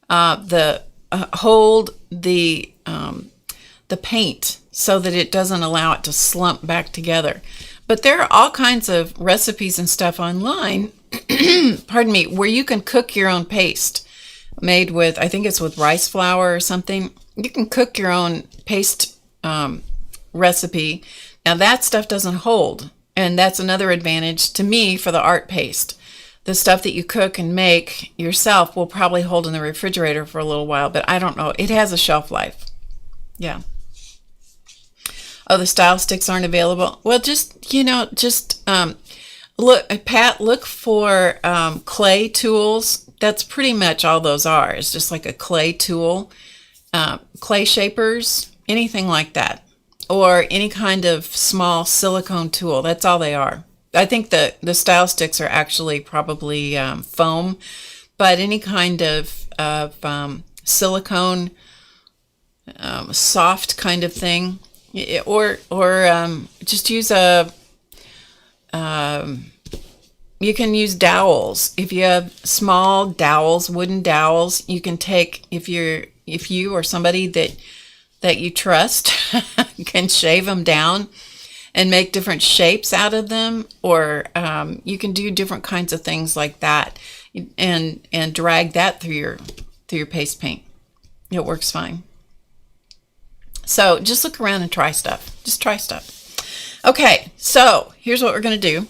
the paint so that it doesn't allow it to slump back together. But there are all kinds of recipes and stuff online, pardon me, where you can cook your own paste. Made with, I think it's with rice flour or something. You can cook your own paste recipe. Now that stuff doesn't hold, and that's another advantage to me for the art paste. The stuff that you cook and make yourself will probably hold in the refrigerator for a little while, but I don't know. It has a shelf life. Yeah. Oh, the style sticks aren't available. Well, look, Pat, look for clay tools. That's pretty much all those are. It's just like a clay tool, clay shapers, anything like that, or any kind of small silicone tool. That's all they are. I think the style sticks are actually probably foam, but any kind of silicone, soft kind of thing, or just use you can use dowels. If you have small dowels, wooden dowels, you can take, if you or somebody that you trust can shave them down and make different shapes out of them, or you can do different kinds of things like that, and drag that through your paste paint. It works fine. So just look around and try stuff. Just try stuff. Okay, so here's what we're going to do.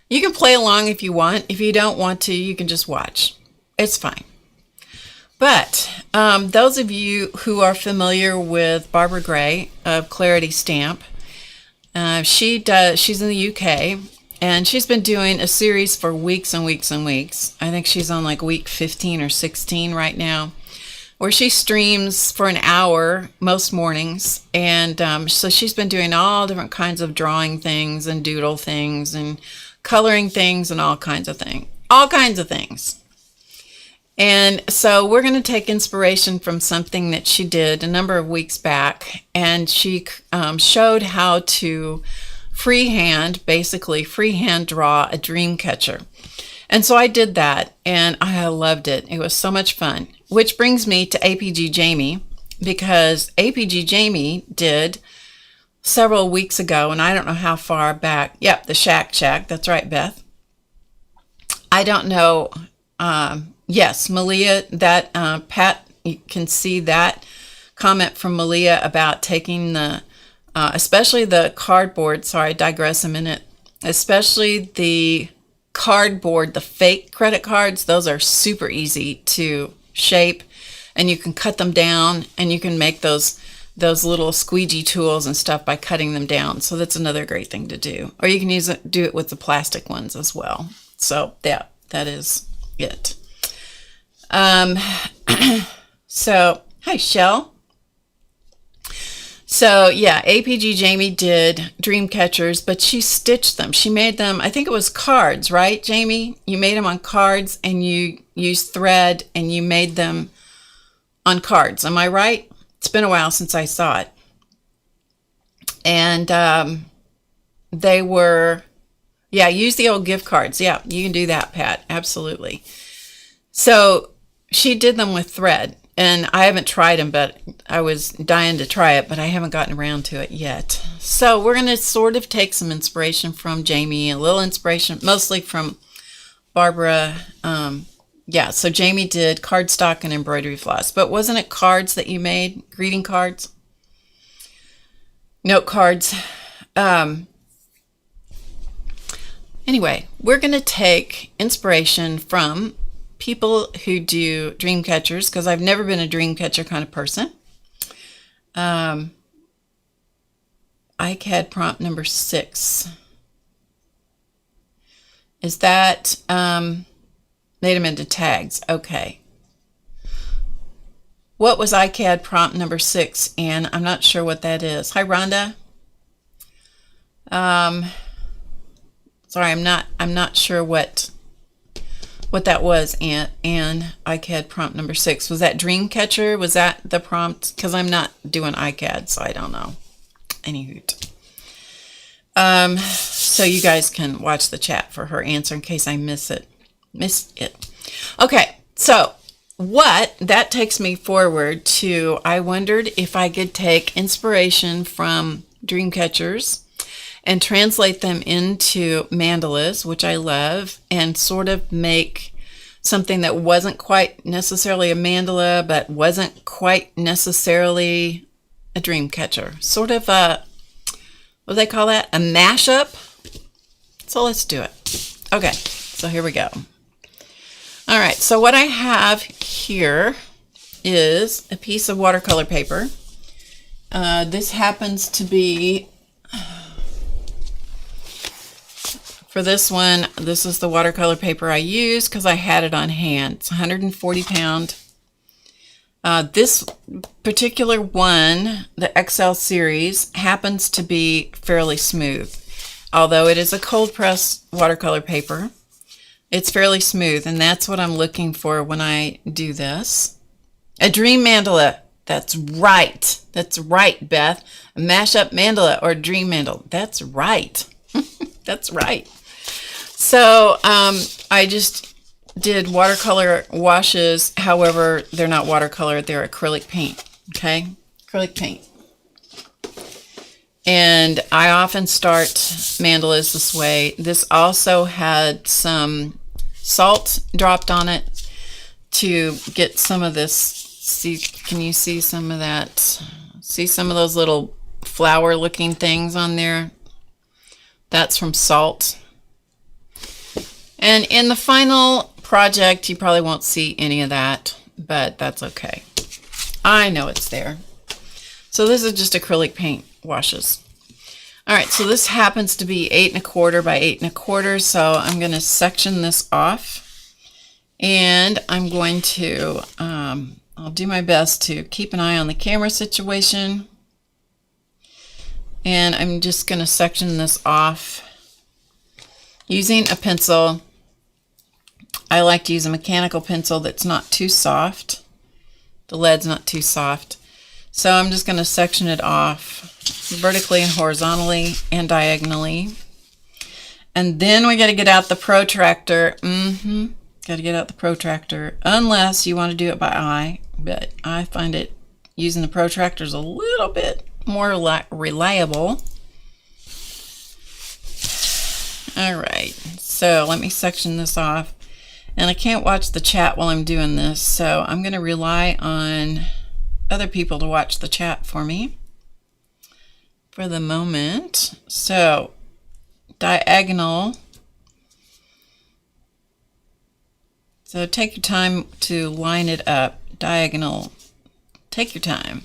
You can play along if you want. If you don't want to, you can just watch. It's fine. But those of you who are familiar with Barbara Gray of Clarity Stamp, she's in the UK, and she's been doing a series for weeks and weeks and weeks. I think she's on like week 15 or 16 right now, where she streams for an hour most mornings. And so she's been doing all different kinds of drawing things and doodle things and coloring things and all kinds of things. And so we're going to take inspiration from something that she did a number of weeks back, and she showed how to freehand draw a dream catcher. And so I did that, and I loved it. It was so much fun. Which brings me to APG Jamie, because APG Jamie did several weeks ago, and I don't know how far back. Yep, the Shac. That's right, Beth. I don't know. Yes, Malia, that Pat, you can see that comment from Malia about taking the, especially the cardboard. Sorry, I digress a minute. especially the cardboard, the fake credit cards. Those are super easy to shape, and you can cut them down, and you can make those little squeegee tools and stuff by cutting them down. So that's another great thing to do. Or you can do it with the plastic ones as well. So that is it. So hi, Shell. So yeah, APG Jamie did dream catchers, but she stitched them. She made them, I think it was cards, right, Jamie? You made them on cards, and you used thread, and you made them on cards. Am I right? It's been a while since I saw it. And they were, yeah, use the old gift cards. Yeah, you can do that, Pat. Absolutely. So she did them with thread. And I haven't tried them, but I was dying to try it, but I haven't gotten around to it yet. So we're going to sort of take some inspiration from Jamie, a little inspiration, mostly from Barbara. Yeah, so Jamie did cardstock and embroidery floss, but wasn't it cards that you made? Greeting cards? Note cards. Anyway, we're going to take inspiration from people who do dream catchers, because I've never been a dream catcher kind of person. iCAD prompt number 6. Is that made them into tags? Okay. What was iCAD prompt number 6? And I'm not sure what that is. Hi, Rhonda. Sorry, I'm not sure what that was, and iCAD prompt number 6. Was that Dreamcatcher? Was that the prompt? Because I'm not doing iCAD, so I don't know. Any hoot. So you guys can watch the chat for her answer in case I missed it. Okay, so what that takes me forward to, I wondered if I could take inspiration from Dreamcatchers and translate them into mandalas, which I love, and sort of make something that wasn't quite necessarily a mandala, but wasn't quite necessarily a dream catcher. Sort of a, what do they call that? A mashup? So let's do it. Okay, so here we go. All right, so what I have here is a piece of watercolor paper. This happens to be, for this one, this is the watercolor paper I use because I had it on hand. It's 140 pound. This particular one, the XL series, happens to be fairly smooth. Although it is a cold press watercolor paper, it's fairly smooth, and that's what I'm looking for when I do this. A dream mandala. That's right. That's right, Beth. A mashup mandala or dream mandala. That's right. That's right. So I just did watercolor washes. However, they're not watercolor. They're acrylic paint. Okay? Acrylic paint. And I often start mandalas this way. This also had some salt dropped on it to get some of this. See, can you see some of that? See some of those little flower looking things on there? That's from salt. And in the final project, you probably won't see any of that, but that's okay. I know it's there. So this is just acrylic paint washes. All right, so this happens to be 8 1/4 by 8 1/4, so I'm going to section this off, and I'm going to, I'll do my best to keep an eye on the camera situation, and I'm just going to section this off using a pencil. I like to use a mechanical pencil that's not too soft. The lead's not too soft. So I'm just going to section it off vertically and horizontally and diagonally. And then we got to get out the protractor. Got to get out the protractor, unless you want to do it by eye. But I find it using the protractor is a little bit more reliable. All right, so let me section this off. And I can't watch the chat while I'm doing this, so I'm going to rely on other people to watch the chat for me for the moment. So diagonal. So take your time to line it up. Diagonal. Take your time.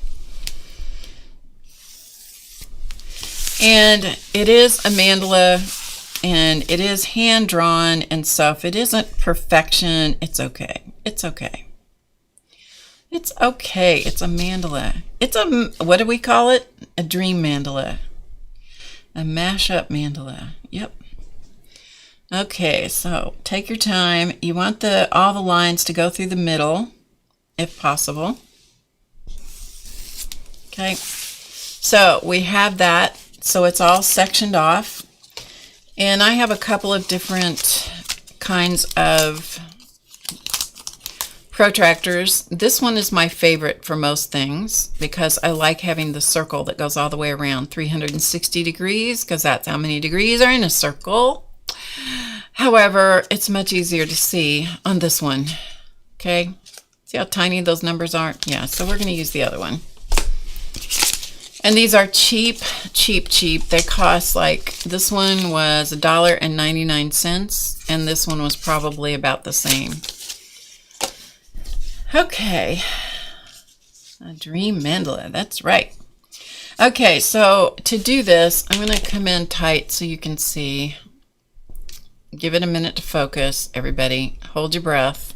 And it is a mandala, and it is hand drawn, and so if it isn't perfection, it's okay. It's okay. It's okay. It's a mandala. It's a, what do we call it? A dream mandala. A mashup mandala. Yep. Okay, so take your time. You want all the lines to go through the middle, if possible. Okay, so we have that. So it's all sectioned off. And I have a couple of different kinds of protractors. This one is my favorite for most things because I like having the circle that goes all the way around 360 degrees, because that's how many degrees are in a circle. However, it's much easier to see on this one. Okay, see how tiny those numbers are? Yeah, so we're going to use the other one. And these are cheap, cheap, cheap. They cost, like, this one was $1.99, and this one was probably about the same. Okay, a dream mandala, that's right. Okay, so to do this, I'm going to come in tight so you can see. Give it a minute to focus, everybody. Hold your breath.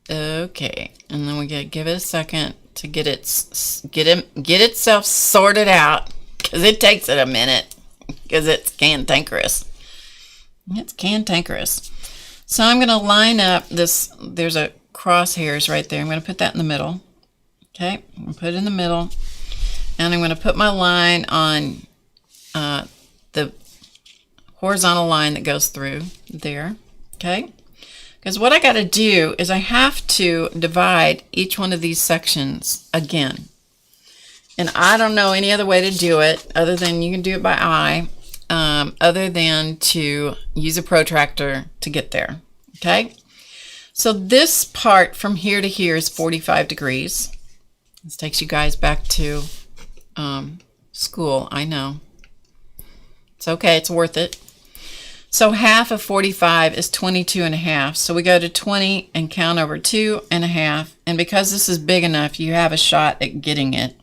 Okay, and then we gotta give it a second to get itself sorted out, because it takes it a minute, because it's cantankerous. It's cantankerous. So I'm going to line up this. There's a crosshairs right there. I'm going to put that in the middle. Okay, I'm going to put it in the middle, and I'm going to put my line on the horizontal line that goes through there. Okay, because what I got to do is I have to divide each one of these sections again. And I don't know any other way to do it other than you can do it by eye, other than to use a protractor to get there. Okay, so this part from here to here is 45 degrees. This takes you guys back to school. I know. It's okay. It's worth it. So half of 45 is 22 and a half. So we go to 20 and count over 2 and a half. And because this is big enough, you have a shot at getting it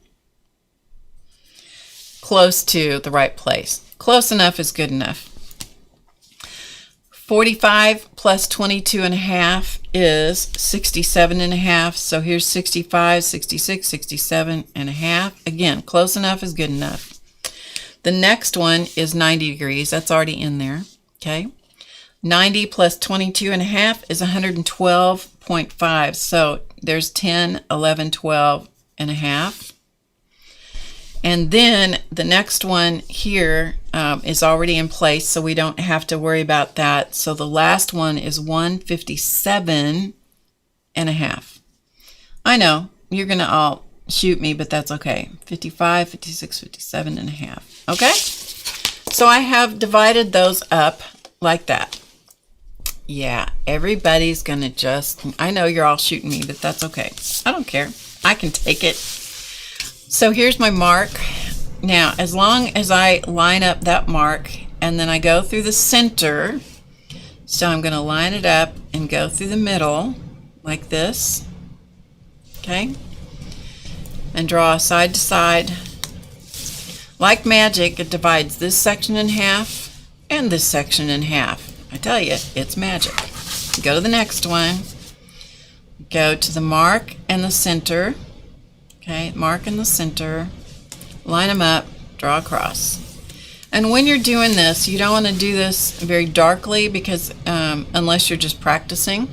close to the right place. Close enough is good enough. 45 plus 22 and a half is 67 and a half. So here's 65, 66, 67 and a half. Again, close enough is good enough. The next one is 90 degrees. That's already in there. Okay. 90 plus 22 and a half is 112.5. So there's 10, 11, 12 and a half. And then the next one here is already in place, so we don't have to worry about that. So the last one is 157 and a half. I know you're going to all shoot me, but that's okay. 55, 56, 57 and a half. Okay? So I have divided those up like that. Yeah, everybody's going to just, I know you're all shooting me, but that's okay. I don't care. I can take it. So here's my mark. Now, as long as I line up that mark and then I go through the center, so I'm going to line it up and go through the middle like this. Okay? And draw side to side. Like magic, it divides this section in half and this section in half. I tell you, it's magic. Go to the next one. Go to the mark and the center. Okay, mark in the center. Line them up, draw across. And when you're doing this, you don't want to do this very darkly because unless you're just practicing.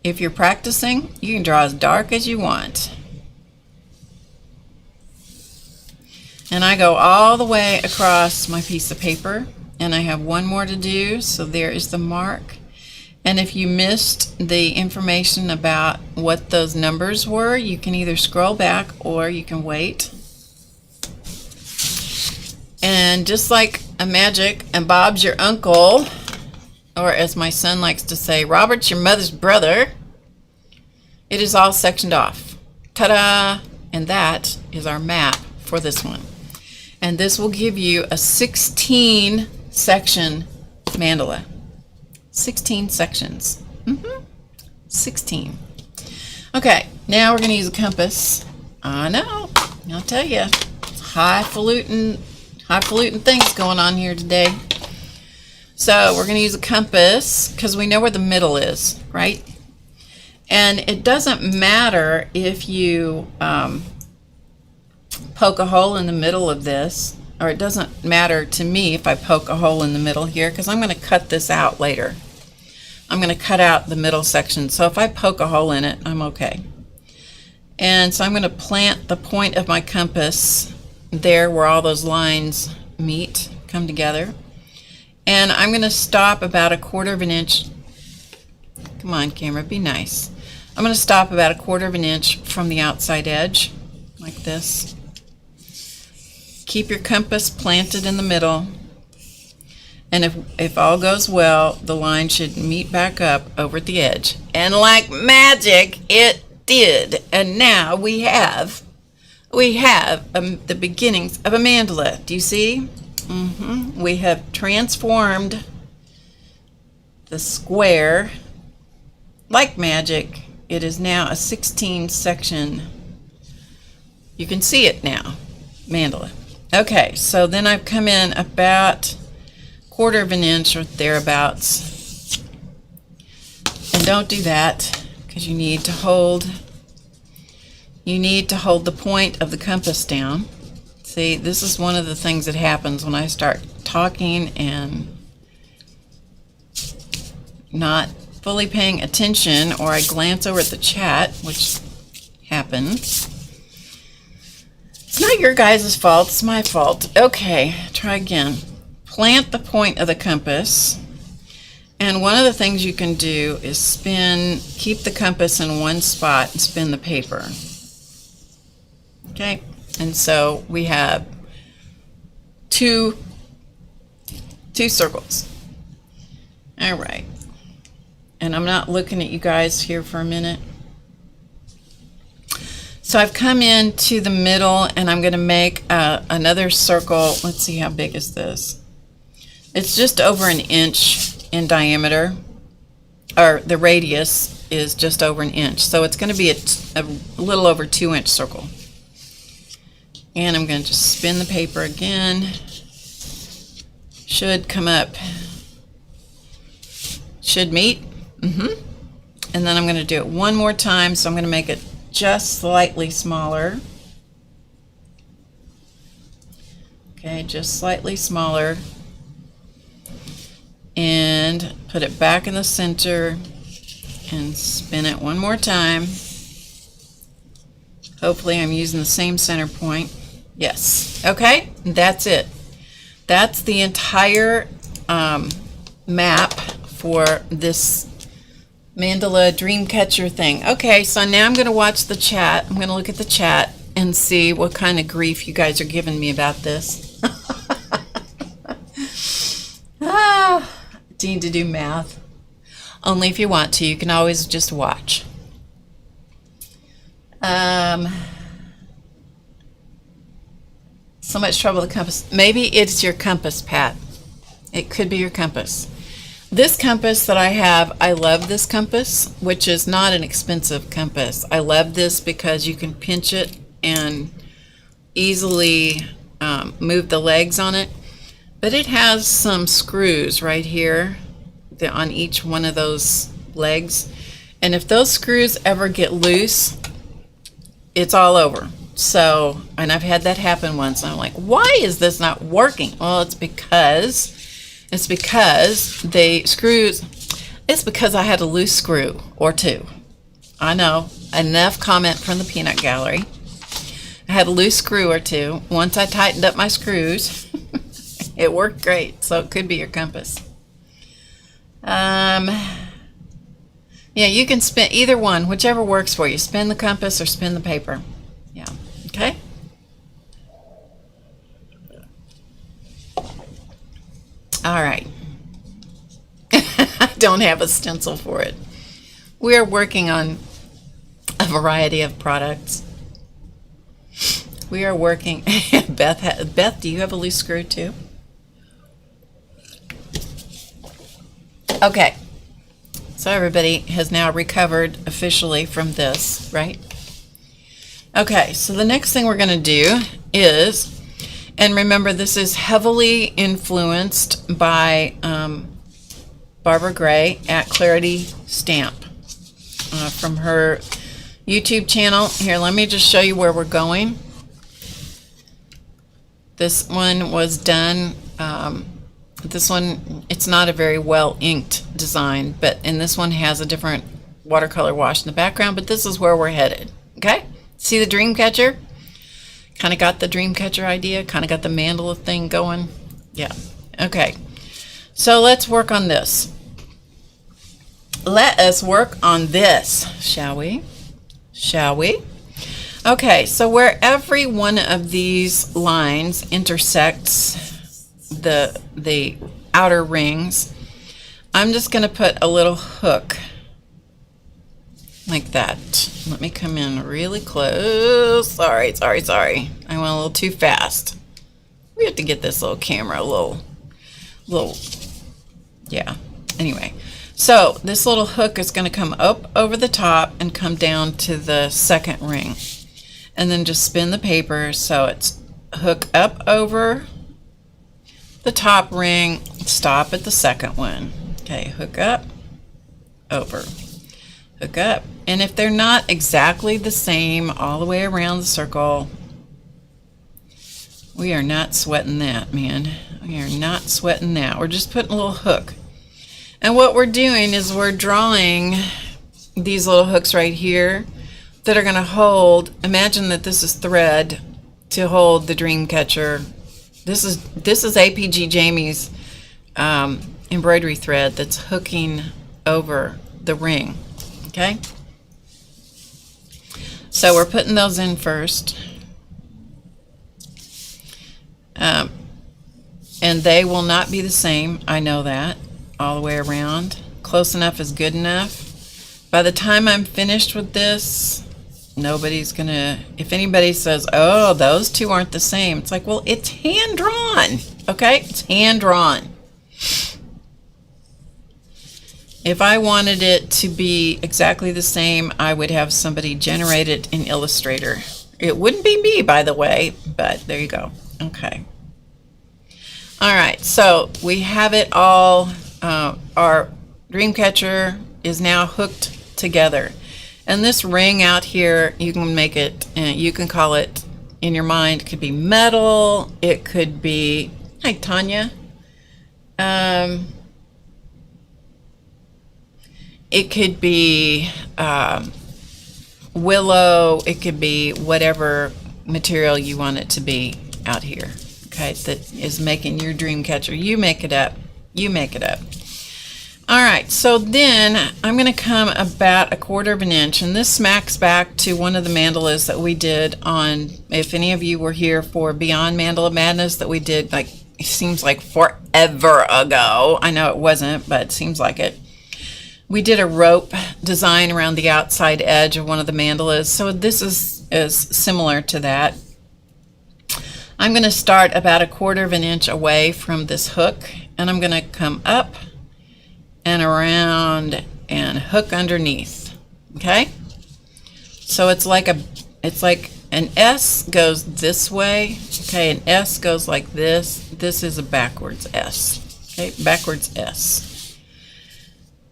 If you're practicing, you can draw as dark as you want. And I go all the way across my piece of paper, and I have one more to do, so there is the mark. And if you missed the information about what those numbers were, you can either scroll back or you can wait. And just like a magic, and Bob's your uncle, or as my son likes to say, Robert's your mother's brother, it is all sectioned off. Ta-da! And that is our map for this one. And this will give you a 16 section mandala. 16 sections. 16. Okay, now we're going to use a compass. I know, I'll tell you, highfalutin things going on here today. So we're going to use a compass because we know where the middle is, right? And it doesn't matter if you poke a hole in the middle of this, or it doesn't matter to me if I poke a hole in the middle here, because I'm going to cut this out later. I'm going to cut out the middle section, so if I poke a hole in it, I'm okay. And so I'm going to plant the point of my compass there where all those lines meet, come together. And I'm going to stop about 1/4 of an inch. Come on, camera, be nice. I'm going to stop about 1/4 of an inch from the outside edge, like this. Keep your compass planted in the middle. And if all goes well, the line should meet back up over at the edge. And like magic, it did. And now we have the beginnings of a mandala. Do you see? We have transformed the square like magic. It is now a 16 section. You can see it now, mandala. Okay, so then I've come in about 1/4 of an inch or thereabouts. And don't do that, because you need to hold the point of the compass down. See, this is one of the things that happens when I start talking and not fully paying attention, or I glance over at the chat, which happens. It's not your guys' fault, it's my fault. Okay, try again. Plant the point of the compass, and one of the things you can do is keep the compass in one spot and spin the paper. Okay, and so we have two circles. All right, and I'm not looking at you guys here for a minute. So I've come into the middle, and I'm going to make another circle. Let's see, how big is this? It's just over 1 inch in diameter, or the radius is just over 1 inch. So it's going to be a little over 2-inch circle. And I'm going to just spin the paper again. Should come up, should meet. And then I'm going to do it one more time, so I'm going to make it just slightly smaller. Okay, just slightly smaller. And put it back in the center and spin it one more time. Hopefully I'm using the same center point. Yes. Okay, that's it. That's the entire map for this Mandala Dreamcatcher thing. Okay, so now I'm going to watch the chat. I'm going to look at the chat and see what kind of grief you guys are giving me about this. Need to do math. Only if you want to. You can always just watch. So much trouble with the compass. Maybe it's your compass, Pat. It could be your compass. This compass that I have, I love this compass, which is not an expensive compass. I love this because you can pinch it and easily move the legs on it. But it has some screws right here on each one of those legs. And if those screws ever get loose, it's all over. So, and I've had that happen once. I'm like, why is this not working? Well, it's because I had a loose screw or two. I know, enough comment from the peanut gallery. I had a loose screw or two. Once I tightened up my screws, it worked great. So it could be your compass. Yeah, you can spin either one, whichever works for you. Spin the compass or spin the paper. Yeah, okay? All right. I don't have a stencil for it. We're working on a variety of products. We are working. Beth, do you have a loose screw too? Okay. So everybody has now recovered officially from this, right? Okay, so the next thing we're going to do is, and remember this is heavily influenced by Barbara Gray at Clarity Stamp from her YouTube channel. Here, let me just show you where we're going. This one was done, this one, it's not a very well inked design, and this one has a different watercolor wash in the background, but this is where we're headed, okay? See the dream catcher? Kind of got the dream catcher idea, kind of got the mandala thing going. Yeah, okay. So let's work on this. Let us work on this, shall we? Shall we? Okay, so where every one of these lines intersects the outer rings, I'm just going to put a little hook like that. Let me come in really close. Sorry. I went a little too fast. We have to get this little camera a little, yeah. Anyway, so this little hook is going to come up over the top and come down to the second ring. And then just spin the paper so it's hook up over the top ring, stop at the second one. Okay, hook up, over, hook up. And if they're not exactly the same all the way around the circle, we are not sweating that, man. We are not sweating that. We're just putting a little hook. And what we're doing is we're drawing these little hooks right here that are going to hold, imagine that this is thread to hold the dream catcher. This is APG Jamie's embroidery thread that's hooking over the ring, okay? So we're putting those in first. And they will not be the same, I know that, all the way around. Close enough is good enough. By the time I'm finished with this, nobody's gonna, if anybody says, oh, those two aren't the same, it's like, well, it's hand drawn, okay? It's hand drawn. If I wanted it to be exactly the same, I would have somebody generate it in Illustrator. It wouldn't be me, by the way, but there you go. Okay. All right, so we have it all. Our dream catcher is now hooked together. And this ring out here, you can make it, you can call it, in your mind, it could be metal, it could be, hi Tanya, it could be willow, it could be whatever material you want it to be out here, okay, that is making your dream catcher. You make it up, you make it up. All right, so then I'm going to come about 1/4 of an inch, and this smacks back to one of the mandalas that we did on, if any of you were here for Beyond Mandala Madness, that we did, like, it seems like forever ago. I know it wasn't, but it seems like it. We did a rope design around the outside edge of one of the mandalas, so this is similar to that. I'm going to start about 1/4 of an inch away from this hook, and I'm going to come up and around and hook underneath, okay? So it's like an S goes this way, okay? An S goes like this. This is a backwards S, okay? Backwards S.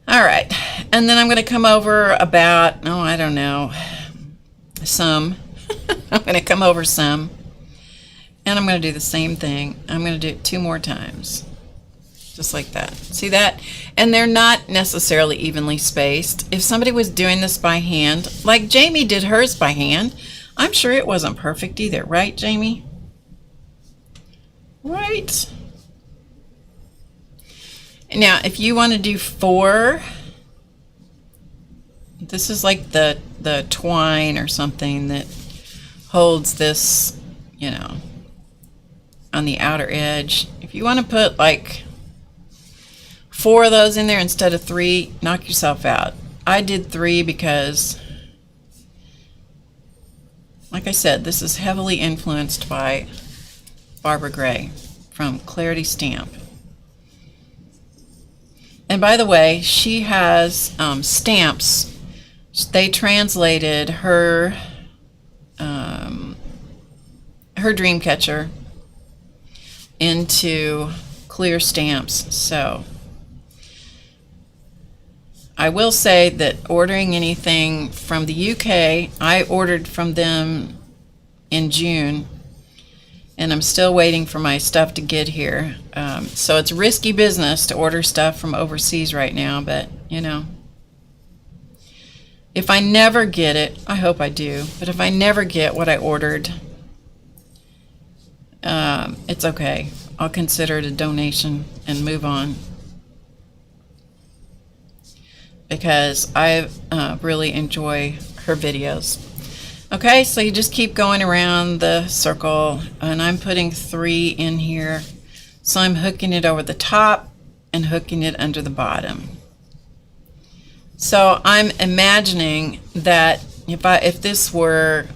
All right, and then I'm going to come over about, oh, I don't know, some. I'm going to come over some, and I'm going to do the same thing. I'm going to do it 2 more times. Just like that. See that? And they're not necessarily evenly spaced. If somebody was doing this by hand, like Jamie did hers by hand, I'm sure it wasn't perfect either. Right, Jamie? Right? Now, if you want to do 4, this is like the twine or something that holds this, you know, on the outer edge. If you want to put like 4 of those in there instead of 3, knock yourself out. I did 3 because, like I said, this is heavily influenced by Barbara Gray from Clarity Stamp. And by the way, she has stamps. They translated her Dreamcatcher into clear stamps. So I will say that ordering anything from the UK, I ordered from them in June, and I'm still waiting for my stuff to get here. So it's risky business to order stuff from overseas right now, but you know, if I never get it, I hope I do, but if I never get what I ordered, it's okay. I'll consider it a donation and move on, because I really enjoy her videos. Okay, so you just keep going around the circle, and I'm putting 3 in here. So I'm hooking it over the top and hooking it under the bottom. So I'm imagining that if this were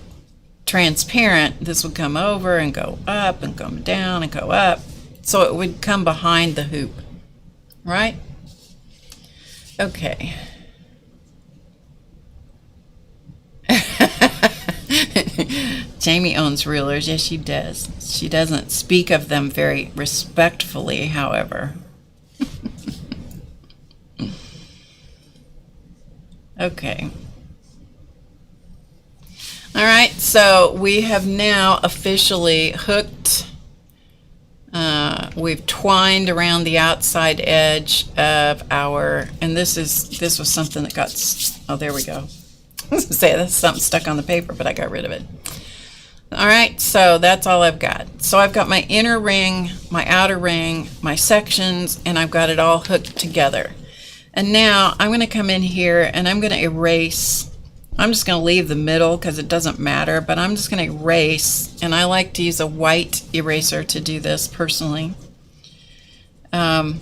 transparent, this would come over and go up and come down and go up. So it would come behind the hoop, right? Okay. Jamie owns rulers. Yes, she does. She doesn't speak of them very respectfully, however. Okay. All right, so we have now officially hooked. We've twined around the outside edge of our, and this was something that got, oh, there we go. I was gonna say that's something stuck on the paper, but I got rid of it. All right, so that's all I've got. So I've got my inner ring, my outer ring, my sections, and I've got it all hooked together. And now I'm going to come in here and I'm going to erase. I'm just going to leave the middle because it doesn't matter, but I'm just going to erase, and I like to use a white eraser to do this personally. I'm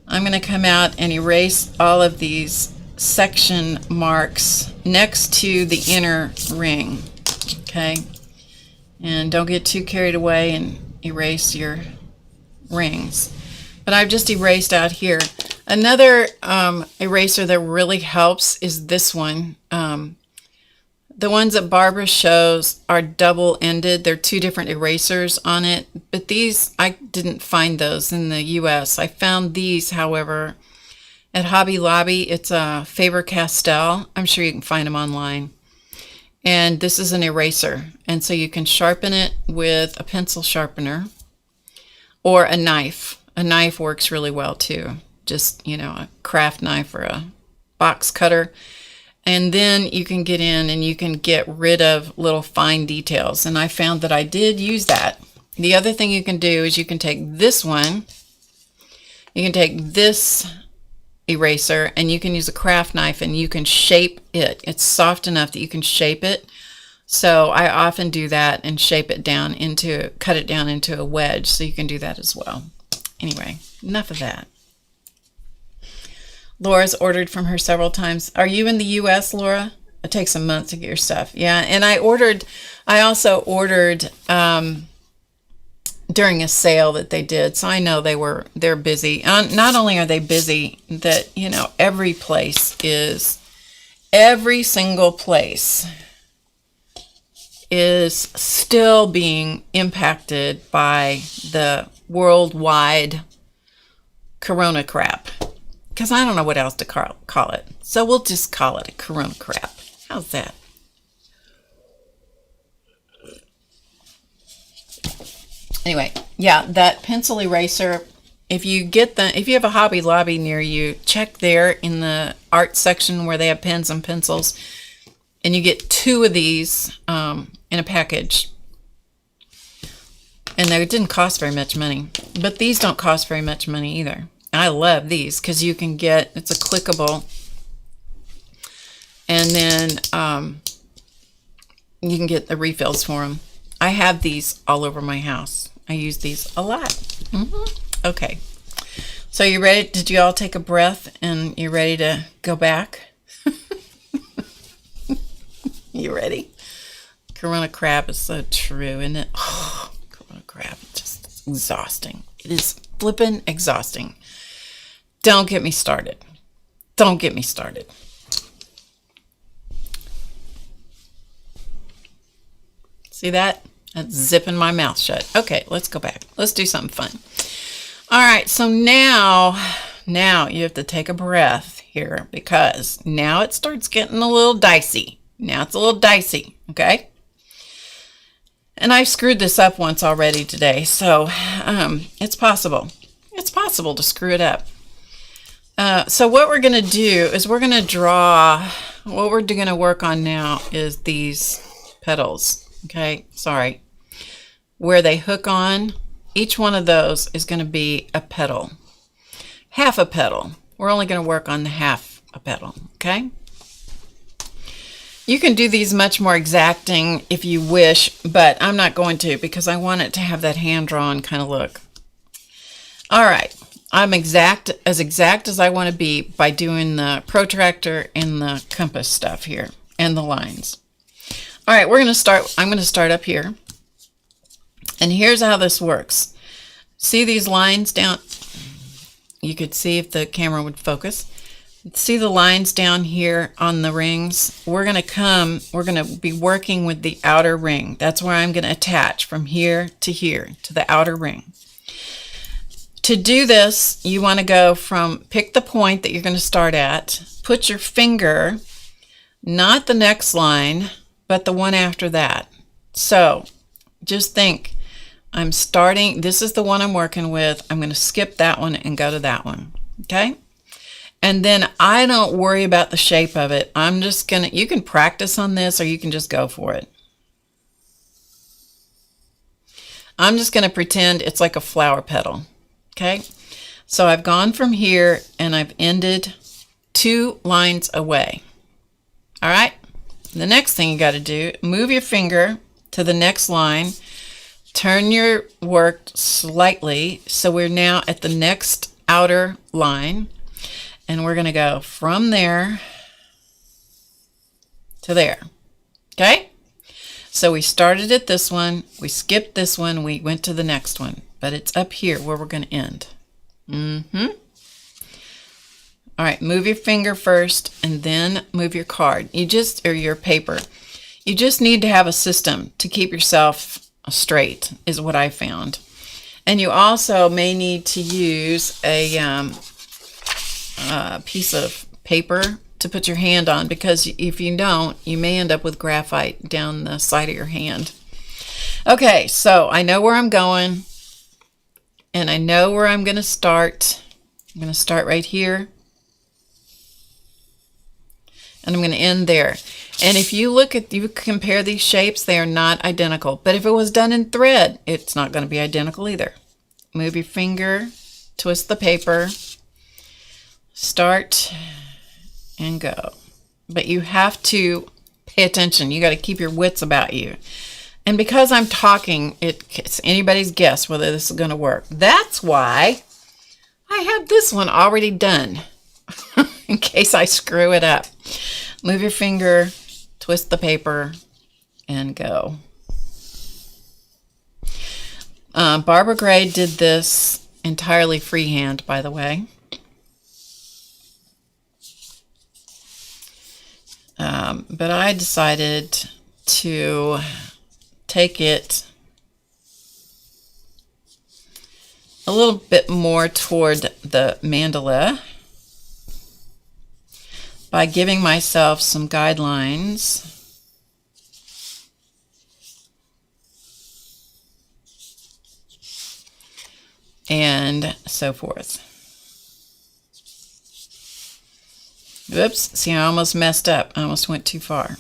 going to come out and erase all of these section marks next to the inner ring. Okay, and don't get too carried away and erase your rings. But I've just erased out here. Another eraser that really helps is this one. The ones that Barbara shows are double-ended. They're 2 different erasers on it, but these, I didn't find those in the US. I found these, however, at Hobby Lobby. It's a Faber-Castell. I'm sure you can find them online. And this is an eraser, and so you can sharpen it with a pencil sharpener or a knife. A knife works really well too. Just, you know, a craft knife or a box cutter. And then you can get in and you can get rid of little fine details. And I found that I did use that. The other thing you can do is you can take this one, you can take this eraser, and you can use a craft knife and you can shape it. It's soft enough that you can shape it. So I often do that and shape it down into, cut it down into a wedge. So you can do that as well. Anyway, enough of that. Laura's ordered from her several times. Are you in the US, Laura? It takes a month to get your stuff. Yeah, and I also ordered during a sale that they did. So I know they're busy. Not only are they busy, that, you know, every single place is still being impacted by the worldwide corona crap. Because I don't know what else to call it. So we'll just call it a corona crap. How's that? Anyway, yeah, that pencil eraser, if you have a Hobby Lobby near you, check there in the art section where they have pens and pencils, and you get 2 of these in a package. And they didn't cost very much money, but these don't cost very much money either. I love these because you can get, it's a clickable, and then you can get the refills for them. I have these all over my house. I use these a lot. Okay, so you ready? Did you all take a breath and you ready to go back? You ready? Corona crab is so true, isn't it? Oh, Corona crab, it's just exhausting. It is flippin' exhausting. Don't get me started. Don't get me started. See that? That's zipping my mouth shut. Okay, let's go back. Let's do something fun. All right, so now you have to take a breath here, because now it starts getting a little dicey. Now it's a little dicey, okay? And I've screwed this up once already today, so it's possible. It's possible to screw it up. So what we're going to do is we're going to draw, what we're going to work on now is these petals, okay? Sorry. Where they hook on, each one of those is going to be a petal. Half a petal. We're only going to work on the half a petal, okay? You can do these much more exacting if you wish, but I'm not going to, because I want it to have that hand-drawn kind of look. All right, I'm exact as I want to be by doing the protractor and the compass stuff here and the lines. All right, we're going to start. I'm going to start up here, and here's how this works. See these lines down? You could see if the camera would focus. See the lines down here on the rings? We're going to be working with the outer ring. That's where I'm going to attach from here, to the outer ring. To do this, you want to go from, pick the point that you're going to start at, put your finger, not the next line, but the one after that. So just think, I'm starting, this is the one I'm working with. I'm going to skip that one and go to that one. Okay? And then I don't worry about the shape of it. I'm just going to, you can practice on this or you can just go for it. I'm just going to pretend it's like a flower petal. Okay? So I've gone from here and I've ended 2 lines away. All right? The next thing you got to do, move your finger to the next line. Turn your work slightly so we're now at the next outer line. And we're going to go from there to there. Okay? So we started at this one, we skipped this one, we went to the next one. But it's up here where we're going to end. All right, move your finger first and then move your card. Or your paper. You just need to have a system to keep yourself straight, is what I found. And you also may need to use a piece of paper to put your hand on, because if you don't, you may end up with graphite down the side of your hand. Okay, so I know where I'm going, and I know where I'm going to start. I'm going to start right here, and I'm going to end there. And if you compare these shapes, they are not identical. But if it was done in thread, it's not going to be identical either. Move your finger, twist the paper, start and go. But you have to pay attention. You got to keep your wits about you. And because I'm talking, it's anybody's guess whether this is going to work. That's why I have this one already done in case I screw it up. Move your finger, twist the paper, and go. Barbara Gray did this entirely freehand, by the way. But I decided to take it a little bit more toward the mandala by giving myself some guidelines and so forth. Whoops, see, I almost messed up. I almost went too far.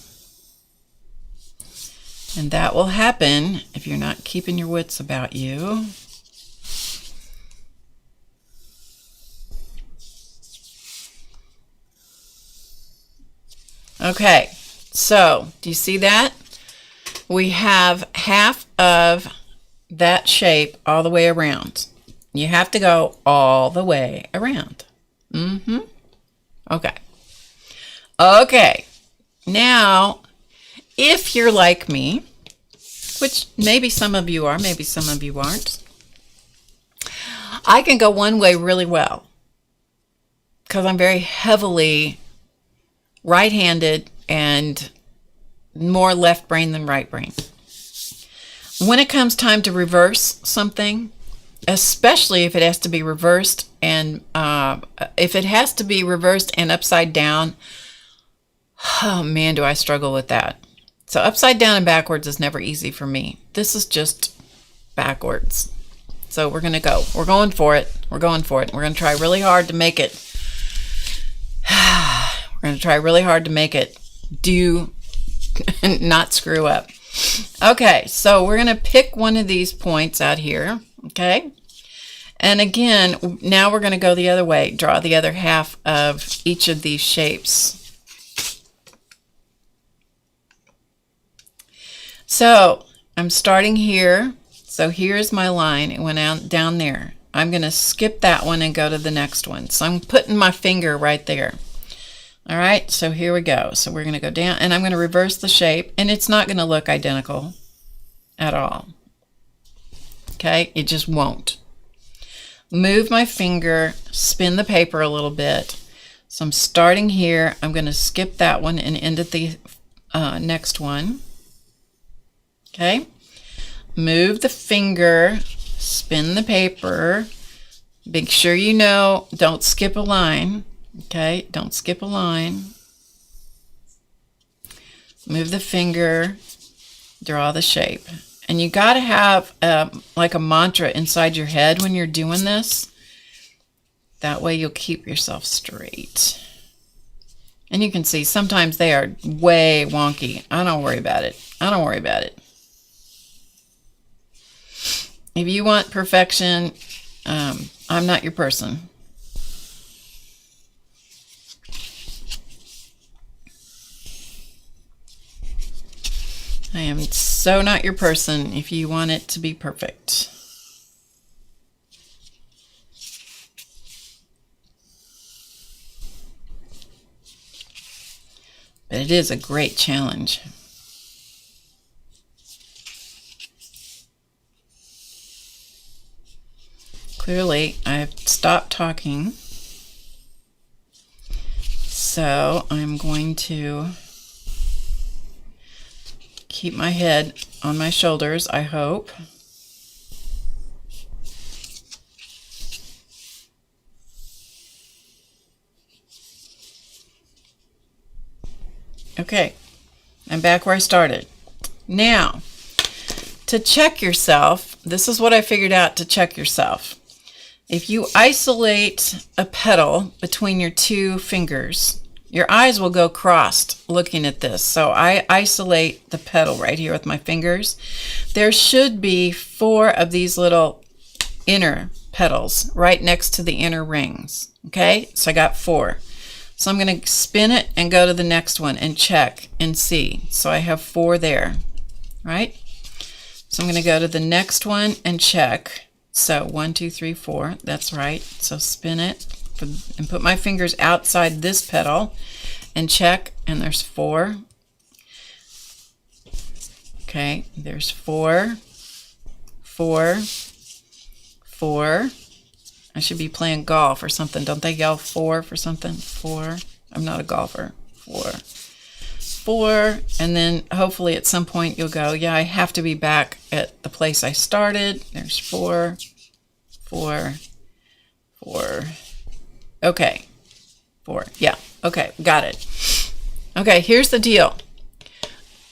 And that will happen if you're not keeping your wits about you. Okay, so do you see that? We have half of that shape all the way around. You have to go all the way around. Okay. Okay. Now, if you're like me, which maybe some of you are, maybe some of you aren't. I can go one way really well because I'm very heavily right-handed and more left brain than right brain. When it comes time to reverse something, especially if it has to be reversed and upside down, oh man, do I struggle with that. So upside down and backwards is never easy for me. This is just backwards. So we're going to go. We're going for it. We're going for it. We're going to try really hard to make it. We're going to try really hard to make it do not screw up. Okay, so we're going to pick one of these points out here. Okay. And again, now we're going to go the other way. Draw the other half of each of these shapes. So I'm starting here. So here's my line. It went out down there. I'm going to skip that one and go to the next one. So I'm putting my finger right there. All right, so here we go. So we're going to go down, and I'm going to reverse the shape, and it's not going to look identical at all. Okay, it just won't. Move my finger, spin the paper a little bit. So I'm starting here. I'm going to skip that one and end at the next one. Okay. Move the finger, spin the paper. Make sure you know, don't skip a line. Okay, don't skip a line. Move the finger, draw the shape. And you got to have like a mantra inside your head when you're doing this. That way you'll keep yourself straight. And you can see sometimes they are way wonky. I don't worry about it. I don't worry about it. If you want perfection, I'm not your person. I am so not your person if you want it to be perfect. But it is a great challenge. Clearly, I've stopped talking, so I'm going to keep my head on my shoulders, I hope. Okay, I'm back where I started. Now, to check yourself, this is what I figured out to check yourself. If you isolate a petal between your two fingers, your eyes will go crossed looking at this. So I isolate the petal right here with my fingers. There should be 4 of these little inner petals right next to the inner rings. Okay, so I got 4. So I'm going to spin it and go to the next one and check and see. So I have 4 there, right? So I'm going to go to the next one and check. So 1, 2, 3, 4, that's right. So spin it and put my fingers outside this petal and check, and there's 4. Okay, there's 4, 4, 4. I should be playing golf or something. Don't they yell 4 for something? 4. I'm not a golfer. 4. 4, and then hopefully at some point you'll go, yeah, I have to be back at the place I started. There's 4, 4, 4. Okay, 4. Yeah, okay, got it. Okay, here's the deal.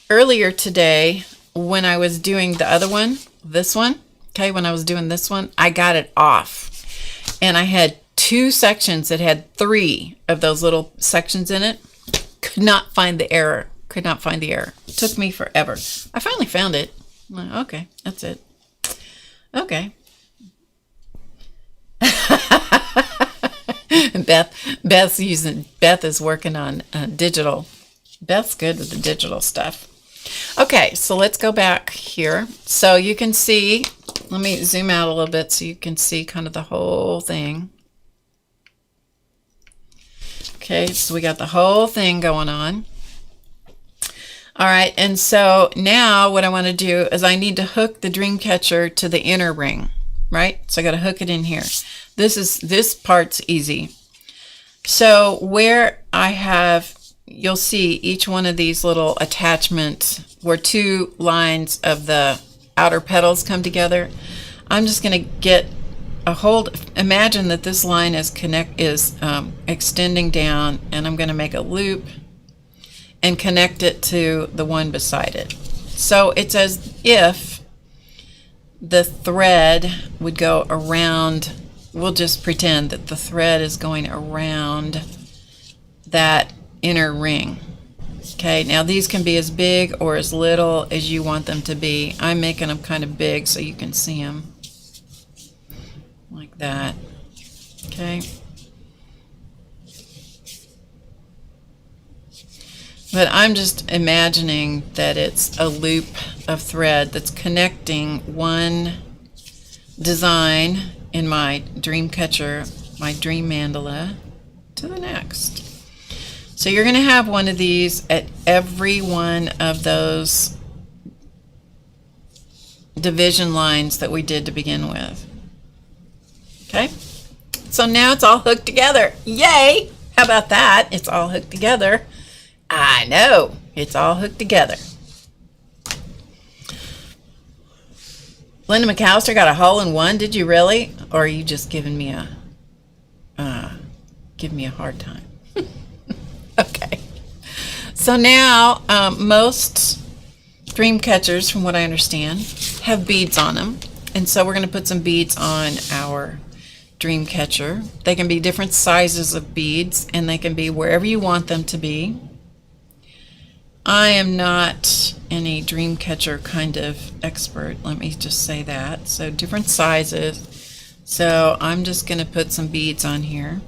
Earlier today, when I was doing the other one, this one, okay, when I was doing this one, I got it off. And I had 2 sections that had 3 of those little sections in it. Could not find the error. Could not find the error. It took me forever. I finally found it. Okay, that's it. Okay. Beth is working on digital. Beth's good with the digital stuff. Okay, so let's go back here. So you can see, let me zoom out a little bit so you can see kind of the whole thing. Okay, so we got the whole thing going on. All right, and so now what I want to do is I need to hook the dream catcher to the inner ring, right? So I got to hook it in here. This part's easy. So where I have, you'll see each one of these little attachments where two lines of the outer petals come together. I'm just going to get a hold. Imagine that this line is extending down, and I'm going to make a loop and connect it to the one beside it. So it's as if the thread would go around. We'll just pretend that the thread is going around that inner ring. Okay, now these can be as big or as little as you want them to be. I'm making them kind of big so you can see them. Like that. Okay. But I'm just imagining that it's a loop of thread that's connecting one design in my dream catcher, my dream mandala, to the next. So you're going to have one of these at every one of those division lines that we did to begin with. Okay? So now it's all hooked together. Yay! How about that? It's all hooked together. I know, it's all hooked together. Linda McAllister got a hole in one. Did you really? Or are you just giving me a hard time? Okay. So now most dream catchers, from what I understand, have beads on them, and so we're going to put some beads on our dream catcher. They can be different sizes of beads, and they can be wherever you want them to be. I am not any dream catcher kind of expert, let me just say that. So different sizes. So I'm just going to put some beads on here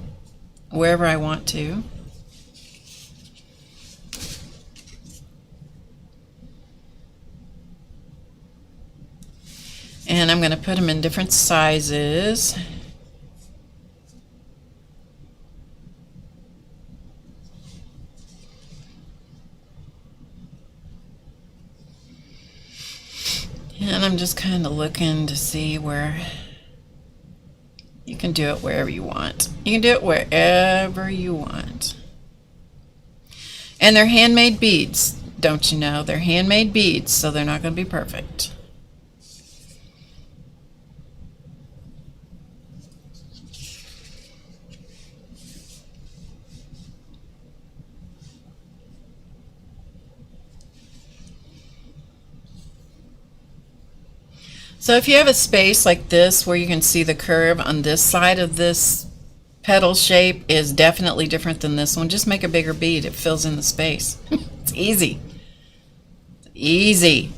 wherever I want to. And I'm going to put them in different sizes. And I'm just kind of looking to see where you can do it wherever you want. You can do it wherever you want. And they're handmade beads, don't you know? They're handmade beads, so they're not going to be perfect. So if you have a space like this where you can see the curve on this side of this petal shape is definitely different than this one, just make a bigger bead. It fills in the space. It's easy. It's easy.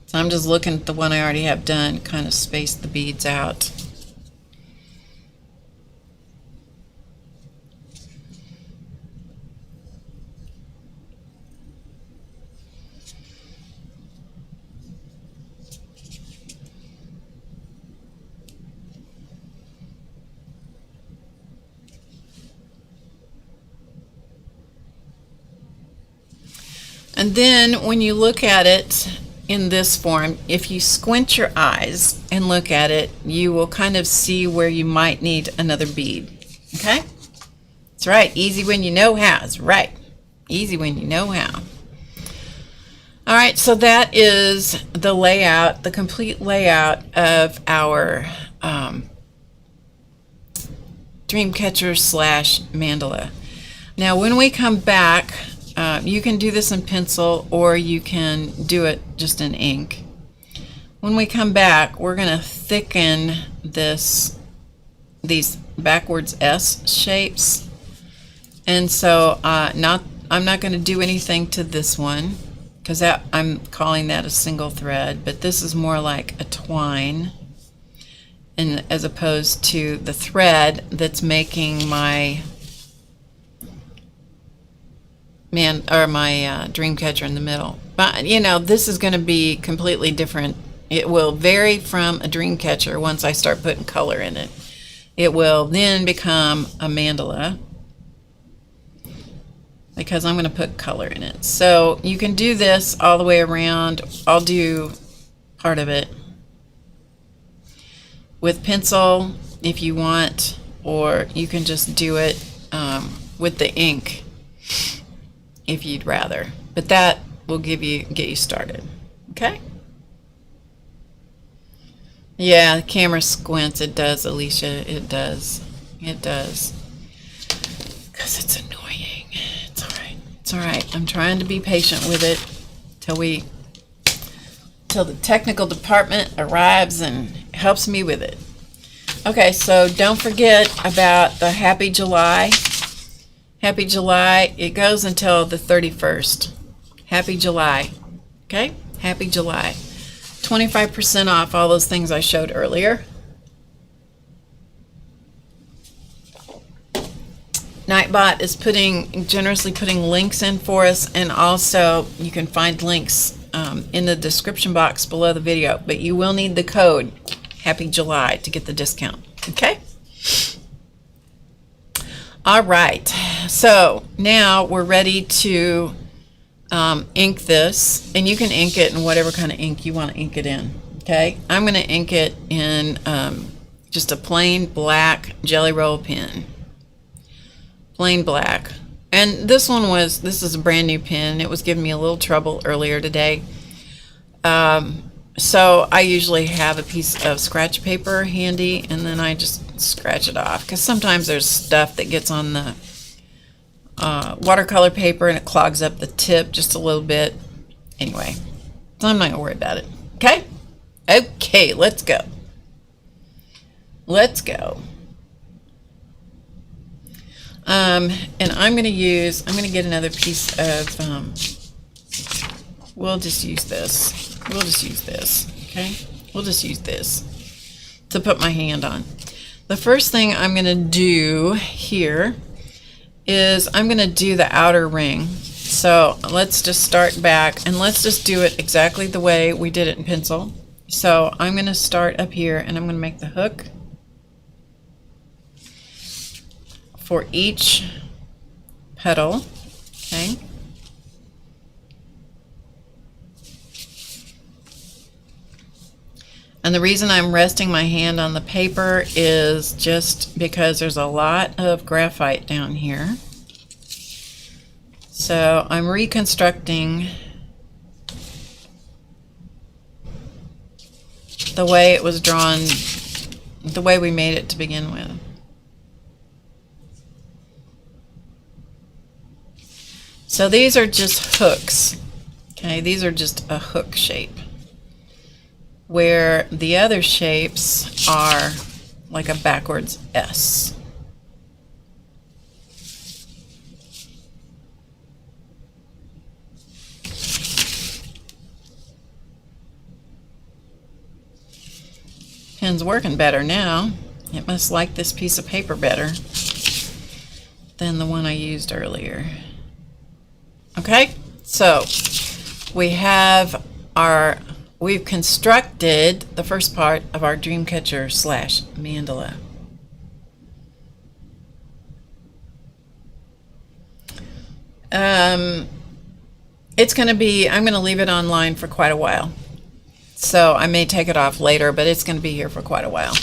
So I'm just looking at the one I already have done, kind of space the beads out. And then when you look at it in this form, if you squint your eyes and look at it, you will kind of see where you might need another bead. Okay? That's right. Easy when you know how. That's right. Easy when you know how. All right, so that is the layout, the complete layout of our Dreamcatcher / mandala. Now when we come back, you can do this in pencil or you can do it just in ink. When we come back, we're going to thicken these backwards S shapes. And so I'm not going to do anything to this one because I'm calling that a single thread, but this is more like a twine, and as opposed to the thread that's making my dream catcher in the middle. But you know, this is going to be completely different. It will vary from a dream catcher once I start putting color in it. It will then become a mandala, because I'm going to put color in it. So you can do this all the way around. I'll do part of it with pencil if you want, or you can just do it with the ink if you'd rather. But that will get you started. Okay? Yeah, the camera squints. It does, Alicia. It does. It does. Because it's annoying. It's all right. It's all right. I'm trying to be patient with it till the technical department arrives and helps me with it. Okay, so don't forget about the Happy July. Happy July. It goes until the 31st. Happy July. Okay? Happy July. 25% off all those things I showed earlier. Nightbot is generously putting links in for us, and also you can find links in the description box below the video, but you will need the code Happy July to get the discount. Okay? All right, so now we're ready to ink this, and you can ink it in whatever kind of ink you want to ink it in. Okay, I'm going to ink it in just a plain black Jelly Roll pen. Plain black. And this is a brand new pen. It was giving me a little trouble earlier today. So I usually have a piece of scratch paper handy, and then I just scratch it off, because sometimes there's stuff that gets on the watercolor paper and it clogs up the tip just a little bit. Anyway, so I'm not gonna worry about it. Okay? Okay, let's go. Let's go. And I'm gonna get another piece of, we'll just use this. We'll just use this, okay? We'll just use this to put my hand on. The first thing I'm gonna do here is I'm gonna do the outer ring. So let's just start back, and let's just do it exactly the way we did it in pencil. So I'm gonna start up here, and I'm gonna make the hook for each petal, okay? And the reason I'm resting my hand on the paper is just because there's a lot of graphite down here. So I'm reconstructing the way it was drawn, the way we made it to begin with. So these are just hooks, okay? These are just a hook shape, where the other shapes are like a backwards S. Pen's working better now. It must like this piece of paper better than the one I used earlier. Okay, so we've constructed the first part of our Dreamcatcher / mandala. It's going to be, I'm going to leave it online for quite a while. So I may take it off later, but it's going to be here for quite a while.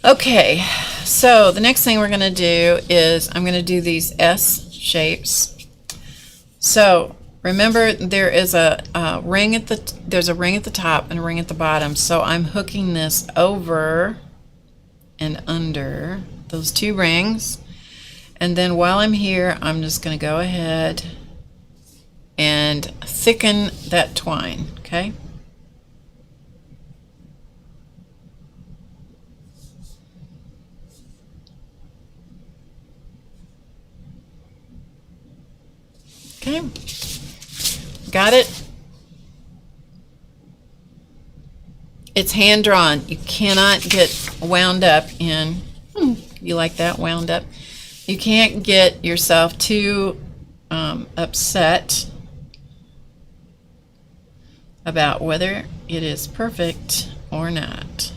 Okay, so the next thing we're going to do is I'm going to do these S shapes. So remember, there is a ring at the top and a ring at the bottom. So I'm hooking this over and under those two rings, and then while I'm here, I'm just going to go ahead and thicken that twine. Okay. Okay, got it? It's hand drawn. You cannot get wound up in, you like that, wound up? You can't get yourself too upset about whether it is perfect or not.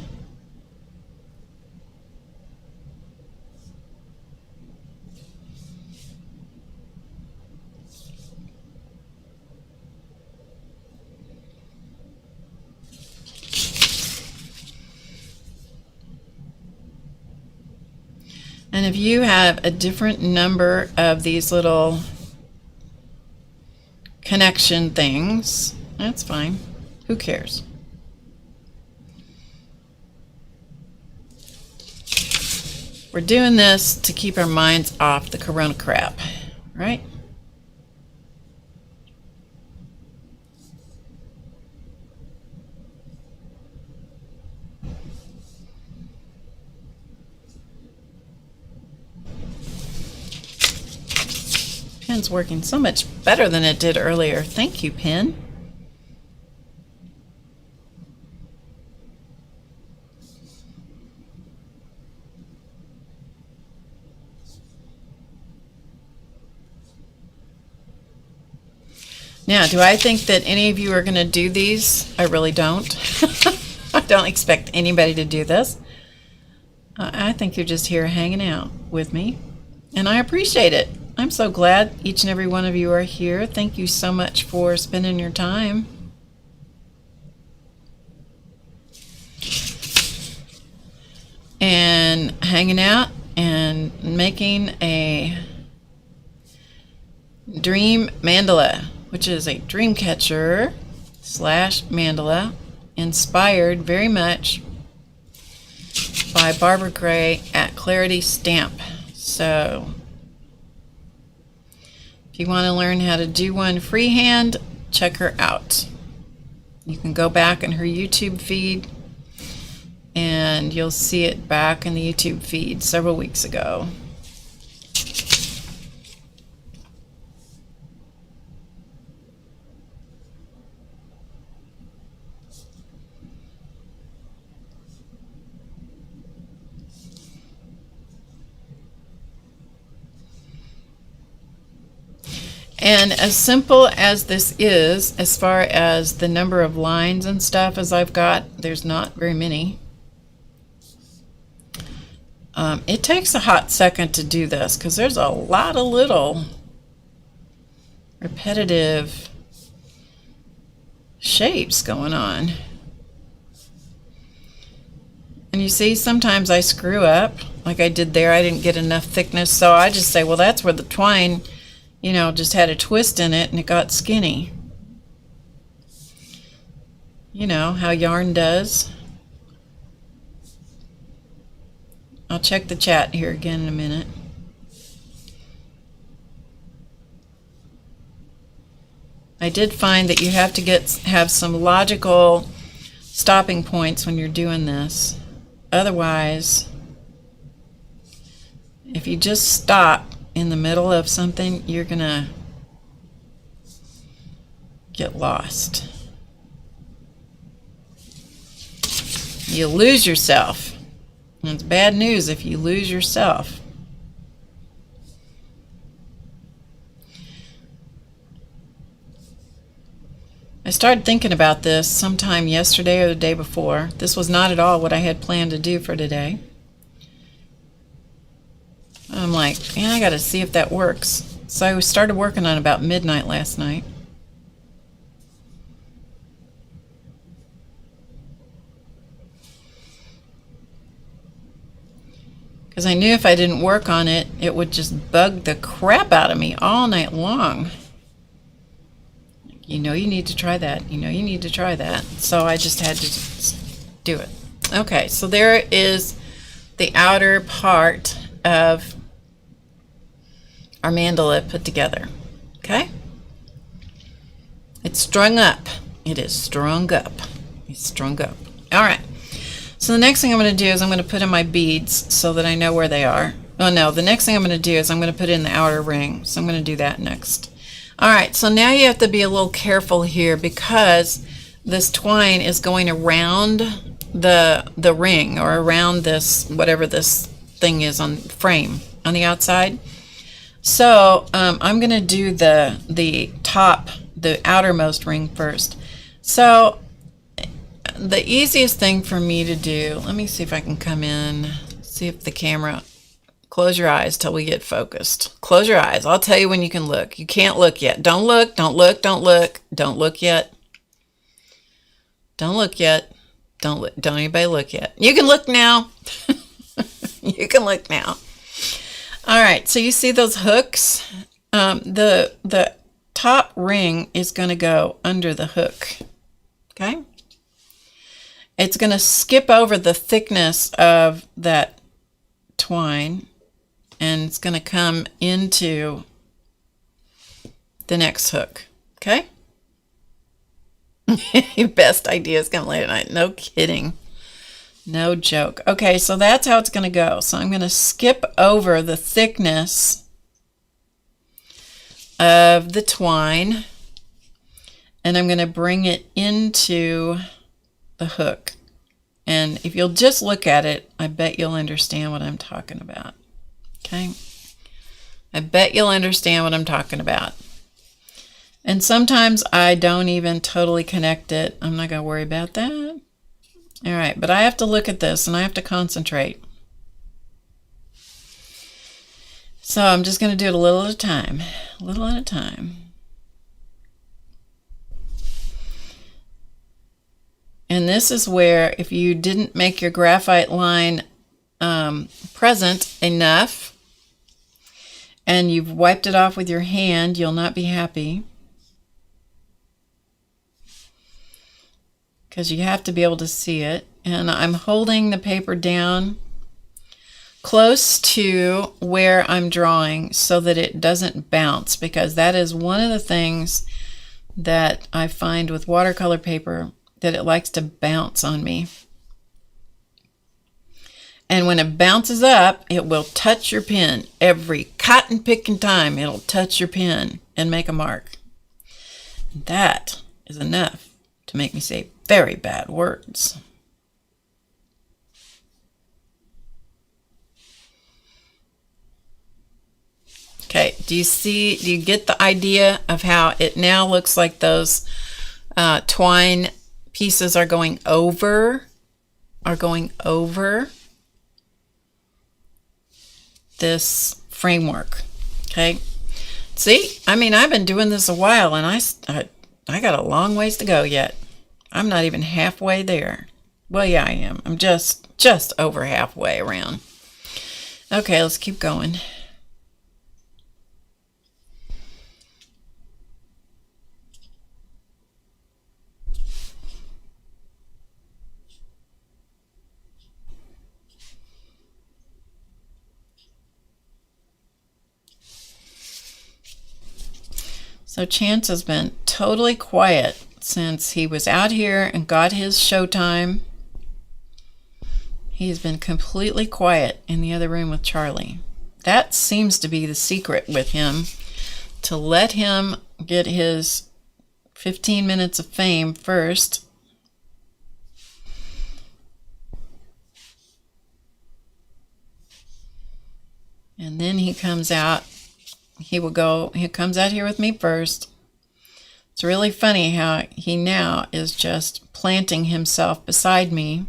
And if you have a different number of these little connection things, that's fine. Who cares? We're doing this to keep our minds off the corona crap, right? Pen's working so much better than it did earlier. Thank you, pen. Now, do I think that any of you are going to do these? I really don't. I don't expect anybody to do this. I think you're just here hanging out with me, and I appreciate it. I'm so glad each and every one of you are here. Thank you so much for spending your time. And hanging out and making a dream mandala, which is a dream catcher / mandala, inspired very much by Barbara Gray at Clarity Stamp. So if you want to learn how to do one freehand, check her out. You can go back in her YouTube feed and you'll see it back in the YouTube feed several weeks ago. And as simple as this is, as far as the number of lines and stuff as I've got, there's not very many. It takes a hot second to do this because there's a lot of little repetitive shapes going on. And you see, sometimes I screw up, like I did there. I didn't get enough thickness, so I just say, well, that's where the twine, you know, just had a twist in it and it got skinny. You know how yarn does. I'll check the chat here again in a minute. I did find that you have to have some logical stopping points when you're doing this. Otherwise, if you just stop in the middle of something, you're gonna get lost. You lose yourself. And it's bad news if you lose yourself. I started thinking about this sometime yesterday or the day before. This was not at all what I had planned to do for today. I'm like, yeah, I got to see if that works. So I started working on it about midnight last night. Because I knew if I didn't work on it, it would just bug the crap out of me all night long. You know you need to try that. You know you need to try that. So I just had to do it. Okay, so there is the outer part of our mandala put together. Okay? It's strung up. It is strung up. It's strung up. All right. So the next thing I'm going to do is I'm going to put in my beads so that I know where they are. Oh no, the next thing I'm going to do is I'm going to put in the outer ring. So I'm going to do that next. All right, so now you have to be a little careful here because this twine is going around the ring or around this, whatever this thing is on frame on the outside. So I'm going to do the top, the outermost ring first. So the easiest thing for me to do, let me see if I can come in, see if the camera, close your eyes till we get focused. Close your eyes. I'll tell you when you can look. You can't look yet. Don't look, don't look, don't look. Don't look yet. Don't look yet. Don't anybody look yet. You can look now. You can look now. All right, so you see those hooks? The top ring is going to go under the hook, okay? It's going to skip over the thickness of that twine, and it's going to come into the next hook, okay? Your best ideas come late at night. No kidding. No joke. Okay, so that's how it's going to go. So I'm going to skip over the thickness of the twine, and I'm going to bring it into the hook. And if you'll just look at it, I bet you'll understand what I'm talking about. Okay? I bet you'll understand what I'm talking about. And sometimes I don't even totally connect it. I'm not going to worry about that. All right, but I have to look at this and I have to concentrate. So I'm just going to do it a little at a time. A little at a time. And this is where, if you didn't make your graphite line present enough and you've wiped it off with your hand, you'll not be happy. Because you have to be able to see it. And I'm holding the paper down close to where I'm drawing so that it doesn't bounce, because that is one of the things that I find with watercolor paper, that it likes to bounce on me. And when it bounces up, it will touch your pen. Every cotton picking time, it'll touch your pen and make a mark. That is enough to make me say very bad words. Okay, do you get the idea of how it now looks like those twine pieces are going over this framework? Okay, see, I mean, I've been doing this a while, and I got a long ways to go yet. I'm not even halfway there. Well, yeah, I am. I'm just over halfway around. Okay, let's keep going. So Chance has been totally quiet since he was out here and got his showtime. He's been completely quiet in the other room with Charlie. That seems to be the secret with him, to let him get his 15 minutes of fame first. And then he comes out. He comes out here with me first. It's really funny how he now is just planting himself beside me.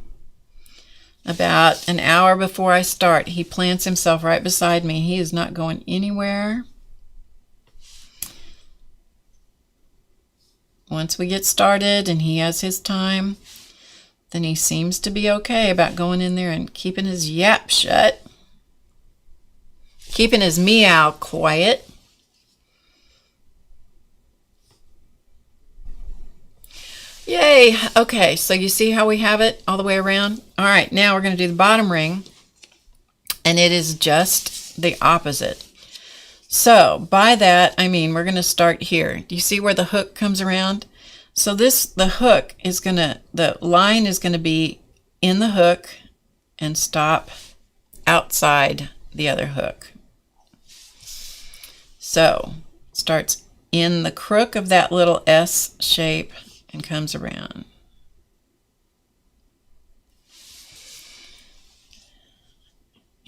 About an hour before I start, he plants himself right beside me. He is not going anywhere. Once we get started and he has his time, then he seems to be okay about going in there and keeping his yap shut. Keeping his meow quiet. Yay! Okay, so you see how we have it all the way around? All right, now we're going to do the bottom ring, and it is just the opposite. So by that, I mean we're going to start here. Do you see where the hook comes around? So the hook is going to, the line is going to be in the hook and stop outside the other hook. So it starts in the crook of that little S shape and comes around.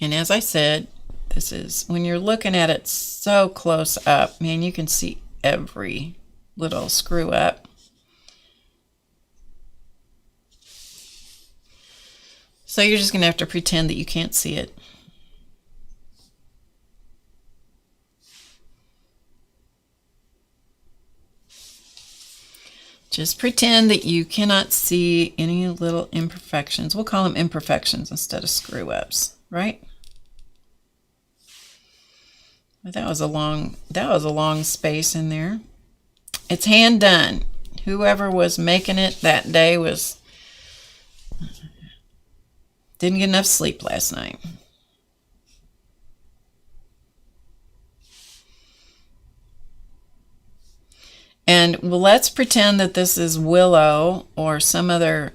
And as I said, this is, when you're looking at it so close up, man, you can see every little screw up. So you're just going to have to pretend that you can't see it. Just pretend that you cannot see any little imperfections. We'll call them imperfections instead of screw-ups, right? But that was a long space in there. It's hand done. Whoever was making it that day didn't get enough sleep last night. And well, let's pretend that this is willow or some other,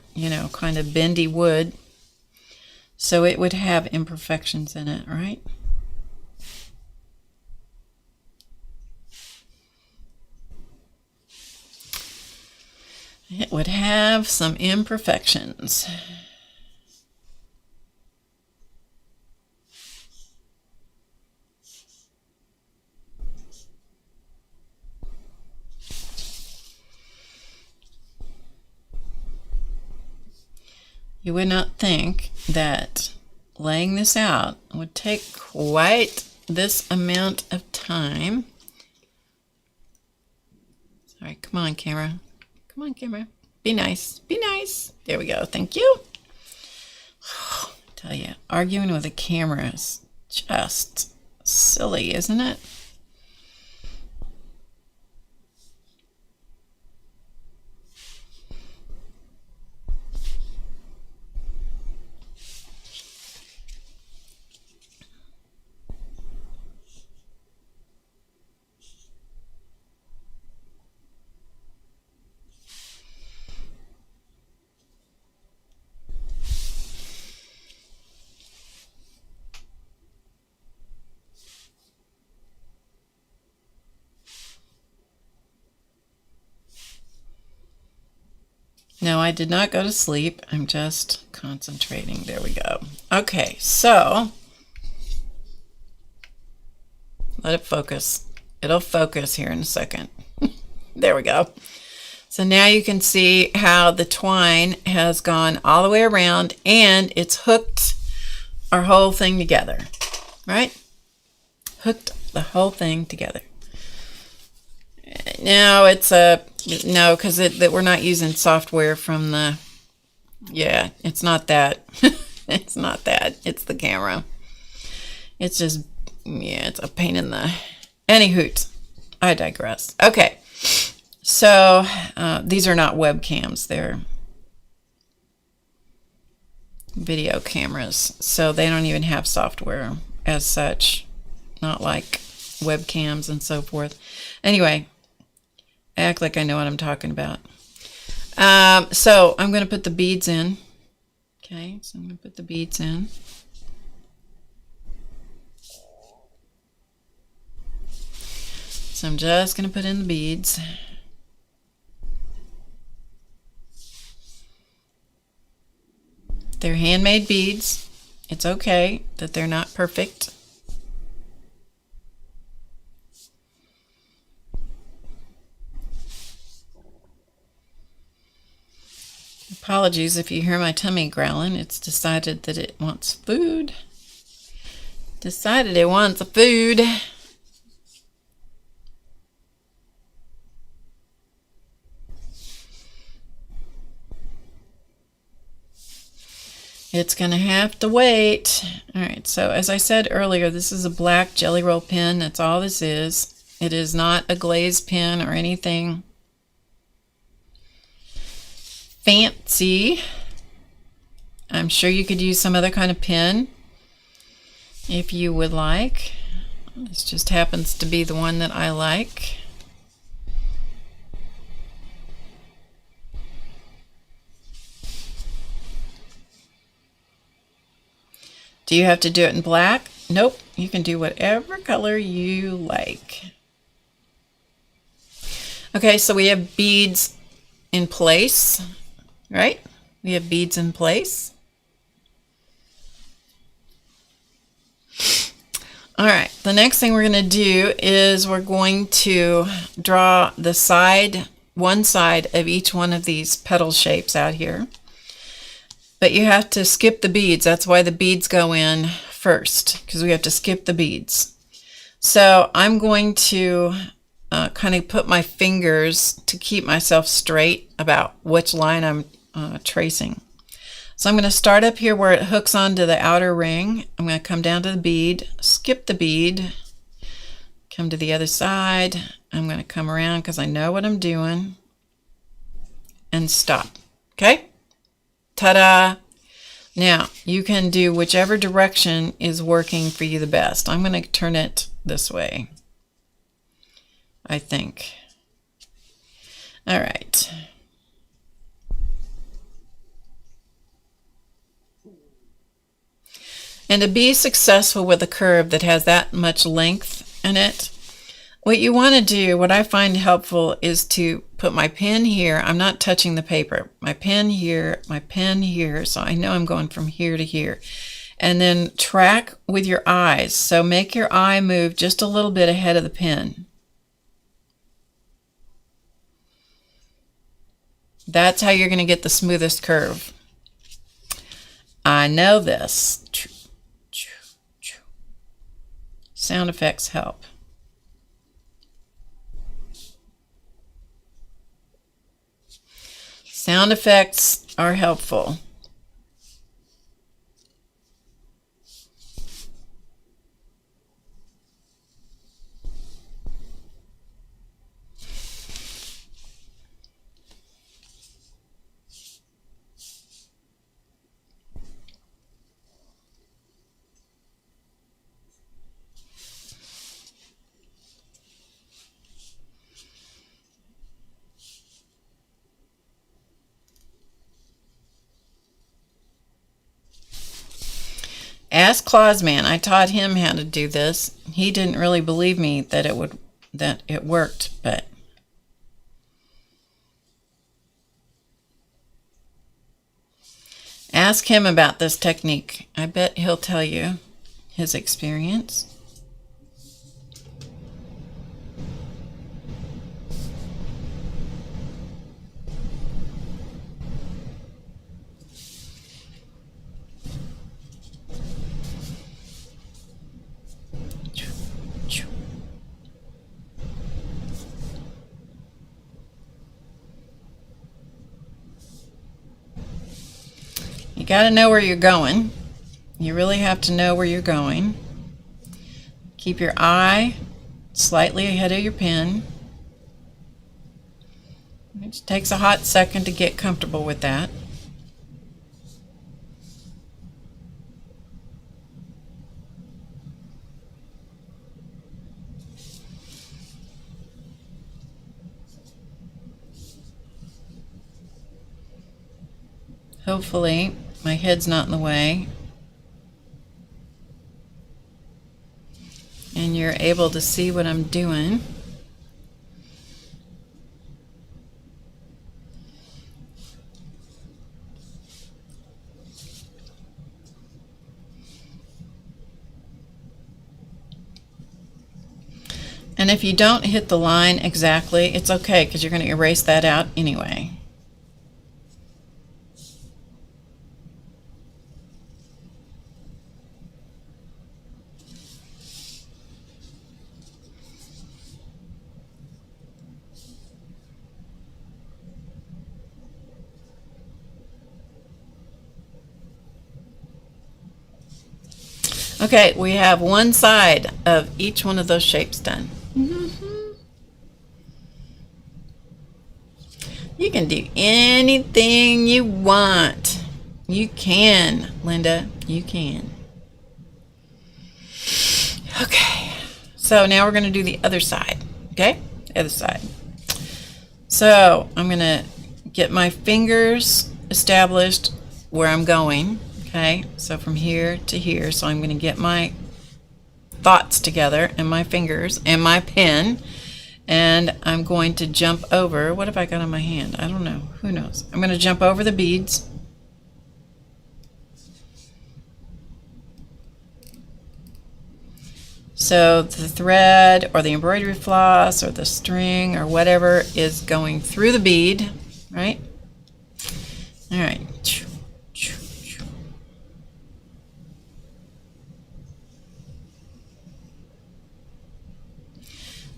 kind of bendy wood. So it would have imperfections in it, right? It would have some imperfections. You would not think that laying this out would take quite this amount of time. Sorry, come on, camera. Come on, camera. Be nice. Be nice. There we go. Thank you. I tell you, arguing with a camera is just silly, isn't it? No, I did not go to sleep. I'm just concentrating. There we go. Okay, so let it focus. It'll focus here in a second. There we go. So now you can see how the twine has gone all the way around and it's hooked our whole thing together, right? Hooked the whole thing together. Now it's no, because we're not using software from the, it's not that. It's not that. It's the camera. It's just, it's a pain in the, any hoot. I digress. Okay, so these are not webcams. They're video cameras. So they don't even have software as such. Not like webcams and so forth. Anyway, I act like I know what I'm talking about. So I'm going to put the beads in. Okay, so I'm going to put the beads in. So I'm just going to put in the beads. They're handmade beads. It's okay that they're not perfect. Apologies if you hear my tummy growling. It's decided that it wants food. Decided it wants food. It's going to have to wait. All right, so as I said earlier, this is a black Jelly Roll pen. That's all this is. It is not a glazed pen or anything fancy. I'm sure you could use some other kind of pen if you would like. This just happens to be the one that I like. Do you have to do it in black? Nope, you can do whatever color you like. Okay, so we have beads in place. Right? We have beads in place. All right, the next thing we're going to do is we're going to draw the side, one side of each one of these petal shapes out here. But you have to skip the beads. That's why the beads go in first, because we have to skip the beads. So I'm going to kind of put my fingers to keep myself straight about which line I'm tracing. So I'm going to start up here where it hooks onto the outer ring. I'm going to come down to the bead, skip the bead, Come to the other side. I'm going to come around because I know what I'm doing. And stop. Okay? Ta-da! Now, you can do whichever direction is working for you the best. I'm going to turn it this way, I think. All right. And to be successful with a curve that has that much length in it, what you want to do, what I find helpful, is to put my pen here. I'm not touching the paper. My pen here, so I know I'm going from here to here. And then track with your eyes. So make your eye move just a little bit ahead of the pen. That's how you're going to get the smoothest curve. I know this. Sound effects help. Sound effects are helpful. Ask Clausman. I taught him how to do this. He didn't really believe me that it worked, but ask him about this technique. I bet he'll tell you his experience. You got to know where you're going. You really have to know where you're going. Keep your eye slightly ahead of your pen. It just takes a hot second to get comfortable with that. Hopefully, my head's not in the way. And you're able to see what I'm doing. And if you don't hit the line exactly, it's okay, because you're going to erase that out anyway. Okay, we have one side of each one of those shapes done. You can do anything you want. You can, Linda. You can. Okay, so now we're going to do the other side. Okay, the other side. So I'm going to get my fingers established where I'm going. Okay, so from here to here, so I'm going to get my thoughts together and my fingers and my pen, and I'm going to jump over. What have I got on my hand? I don't know. Who knows? I'm going to jump over the beads. So the thread or the embroidery floss or the string or whatever is going through the bead, right? All right.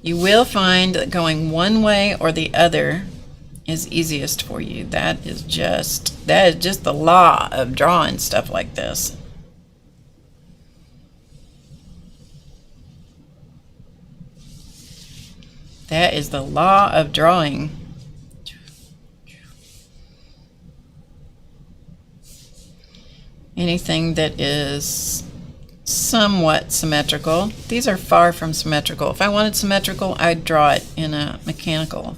You will find that going one way or the other is easiest for you. That is just the law of drawing stuff like this. That is the law of drawing. Anything that is somewhat symmetrical. These are far from symmetrical. If I wanted symmetrical, I'd draw it in a mechanical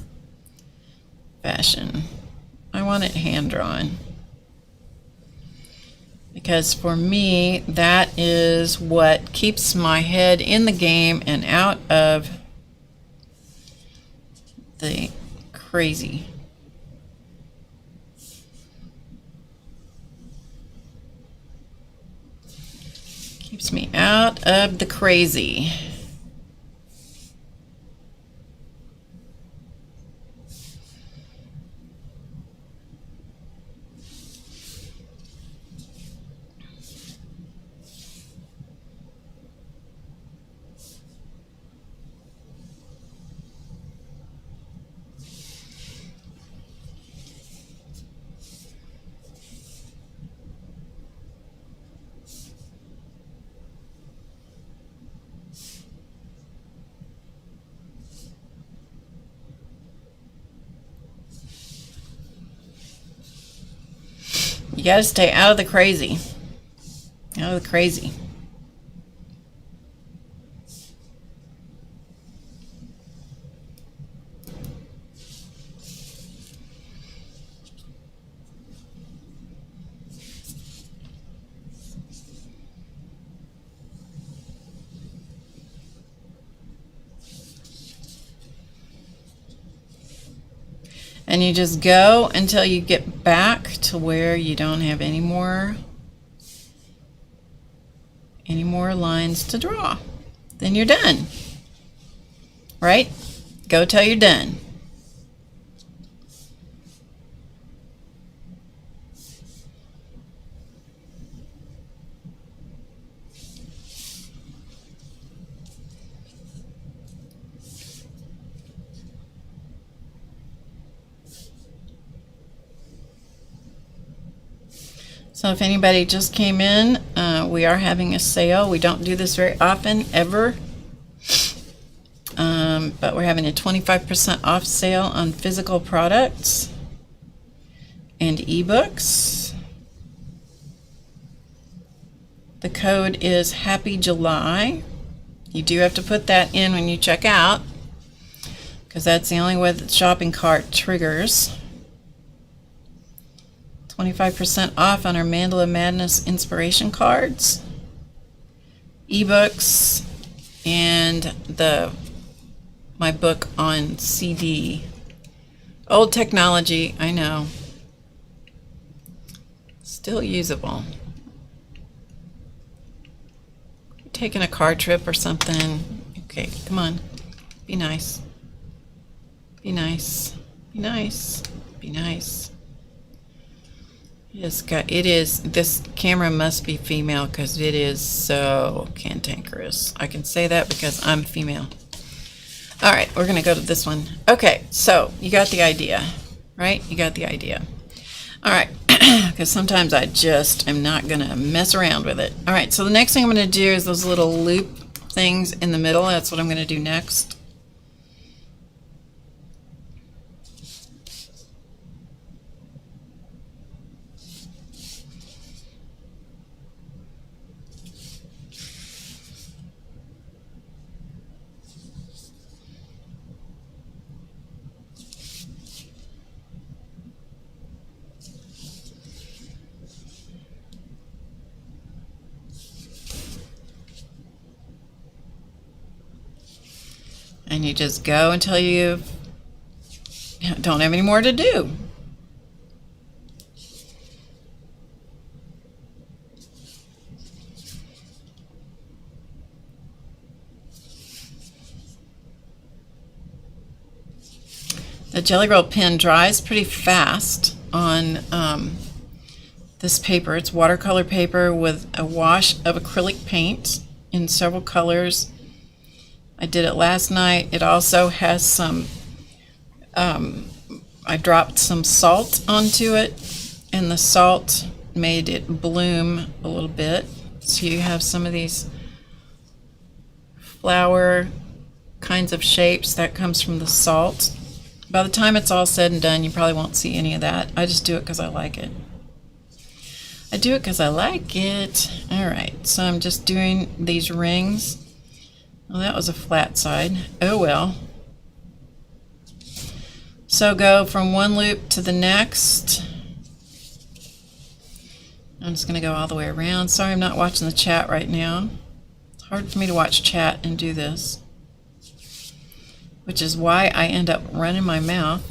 fashion. I want it hand drawn. Because for me, that is what keeps my head in the game and out of the crazy. Keeps me out of the crazy. You got to stay out of the crazy. Out of the crazy. And you just go until you get back to where you don't have any more lines to draw. Then you're done. Right? Go till you're done. So if anybody just came in, we are having a sale. We don't do this very often, ever. But we're having a 25% off sale on physical products and ebooks. The code is Happy July. You do have to put that in when you check out, because that's the only way that the shopping cart triggers. 25% off on our Mandala Madness inspiration cards, ebooks, and my book on CD. Old technology, I know. Still usable. Taking a car trip or something. Okay, come on. Be nice. Be nice. Be nice. Be nice. This camera must be female because it is so cantankerous. I can say that because I'm female. All right, we're going to go to this one. Okay, so you got the idea, right? You got the idea. All right, because sometimes I just am not going to mess around with it. All right, so the next thing I'm going to do is those little loop things in the middle. That's what I'm going to do next. And you just go until you don't have any more to do. The Jelly Roll pen dries pretty fast on this paper. It's watercolor paper with a wash of acrylic paint in several colors. I did it last night. It also has some, I dropped some salt onto it, and the salt made it bloom a little bit. So you have some of these flower kinds of shapes. That comes from the salt. By the time it's all said and done, you probably won't see any of that. I just do it because I like it. I do it because I like it. Alright, so I'm just doing these rings. Well, that was a flat side. Oh well. So go from one loop to the next. I'm just going to go all the way around. Sorry I'm not watching the chat right now. It's hard for me to watch chat and do this, which is why I end up running my mouth.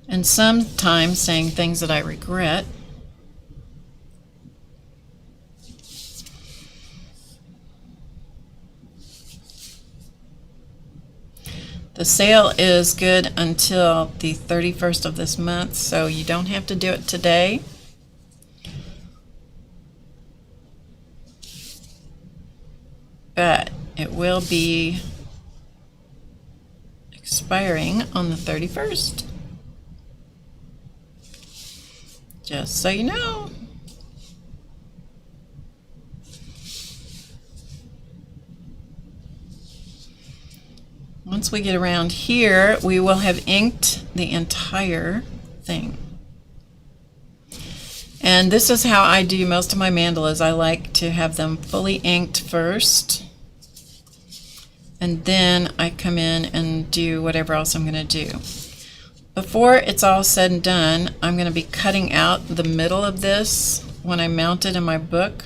And sometimes saying things that I regret. The sale is good until the 31st of this month, so you don't have to do it today. But it will be expiring on the 31st. Just so you know. Once we get around here, we will have inked the entire thing. And this is how I do most of my mandalas. I like to have them fully inked first, and then I come in and do whatever else I'm going to do. Before it's all said and done, I'm going to be cutting out the middle of this when I mount it in my book,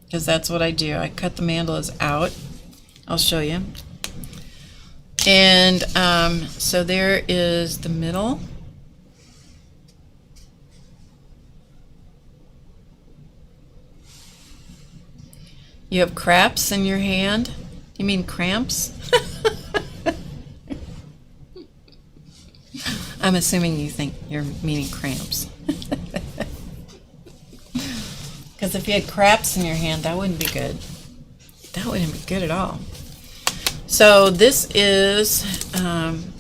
because that's what I do. I cut the mandalas out. I'll show you. And so there is the middle. You have craps in your hand? You mean cramps? I'm assuming you think you're meaning cramps. Because if you had craps in your hand, that wouldn't be good. That wouldn't be good at all. So this is hang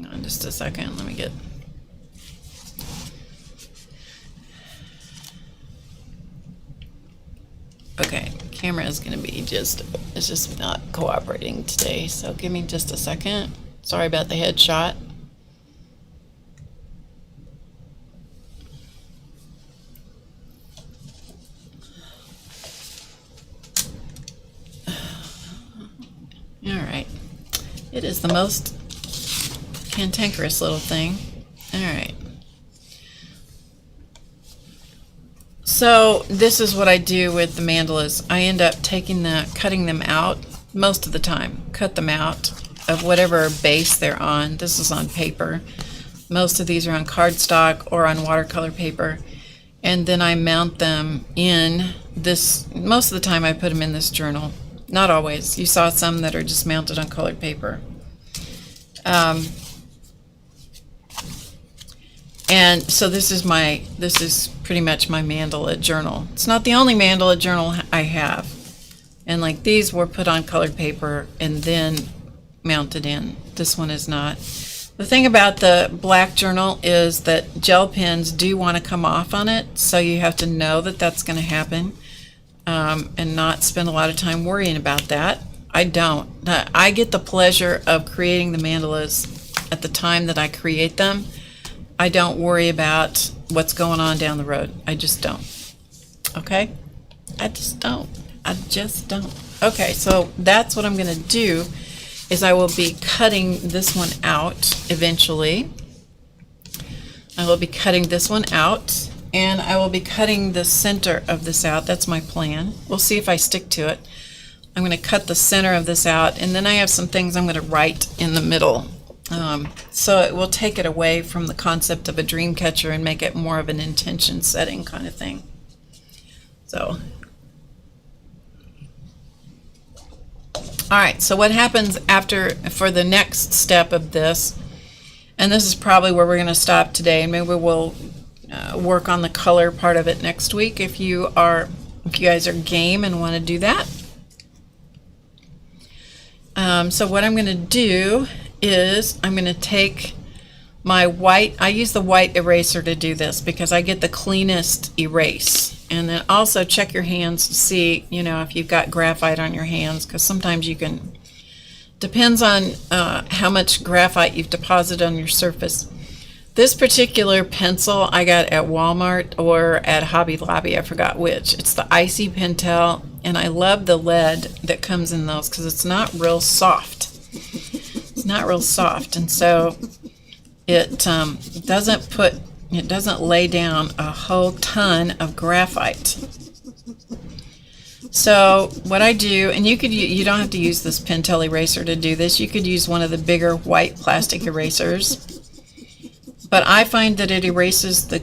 on just a second, let me get okay, camera is gonna be it's just not cooperating today, so give me just a second. Sorry about the headshot. Alright, it is the most cantankerous little thing. Alright, so this is what I do with the mandalas. I end up cutting them out most of the time. Cut them out of whatever base they're on. This is on paper. Most of these are on cardstock or on watercolor paper. And then I mount them in this, most of the time I put them in this journal. Not always. You saw some that are just mounted on colored paper. And so this is pretty much my mandala journal. It's not the only mandala journal I have. And like these were put on colored paper and then mounted in. This one is not. The thing about the black journal is that gel pens do want to come off on it, so you have to know that that's going to happen. And not spend a lot of time worrying about that. I don't. I get the pleasure of creating the mandalas at the time that I create them. I don't worry about what's going on down the road. I just don't. Okay? I just don't. Okay, so that's what I'm going to do, is I will be cutting this one out eventually. I will be cutting this one out. And I will be cutting the center of this out. That's my plan. We'll see if I stick to it. I'm going to cut the center of this out, and then I have some things I'm going to write in the middle. So it will take it away from the concept of a dream catcher and make it more of an intention setting kind of thing. So, all right, so what happens for the next step of this, and this is probably where we're going to stop today, and maybe we'll work on the color part of it next week if you guys are game and want to do that. So what I'm going to do is I'm going to take I use the white eraser to do this because I get the cleanest erase. And then also check your hands to see, if you've got graphite on your hands, because sometimes you can, depends on how much graphite you've deposited on your surface. This particular pencil I got at Walmart or at Hobby Lobby, I forgot which. It's the Icy Pentel, and I love the lead that comes in those because it's not real soft. It's not real soft, and so it doesn't lay down a whole ton of graphite. So what I do, and you don't have to use this Pentel eraser to do this. You could use one of the bigger white plastic erasers, but I find that it erases the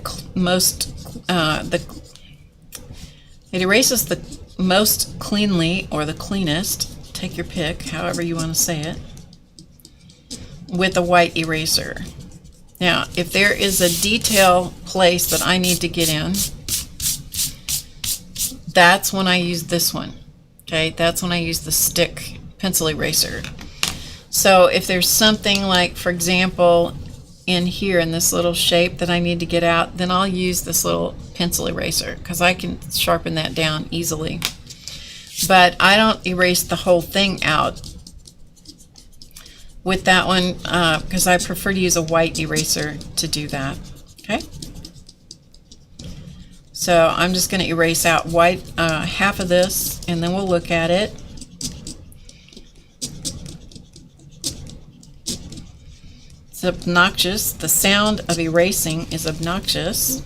most cleanly, or the cleanest. Take your pick, however you want to say it, with a white eraser. Now, if there is a detail place that I need to get in, that's when I use this one. Okay, that's when I use the stick pencil eraser. So if there's something like, for example, in here in this little shape that I need to get out, then I'll use this little pencil eraser because I can sharpen that down easily. But I don't erase the whole thing out with that one because I prefer to use a white eraser to do that. Okay, so I'm just going to erase out white half of this, and then we'll look at it. It's obnoxious. The sound of erasing is obnoxious,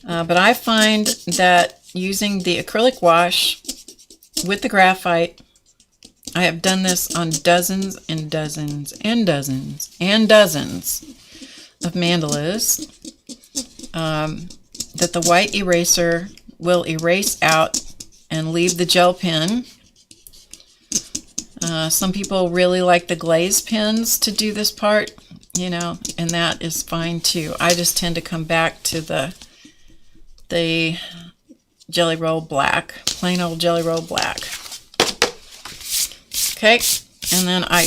but I find that using the acrylic wash with the graphite, I have done this on dozens and dozens and dozens and dozens of mandalas, that the white eraser will erase out and leave the gel pen. Some people really like the glaze pens to do this part, and that is fine too. I just tend to come back to the Jelly Roll Black, plain old Jelly Roll Black. Okay, and then I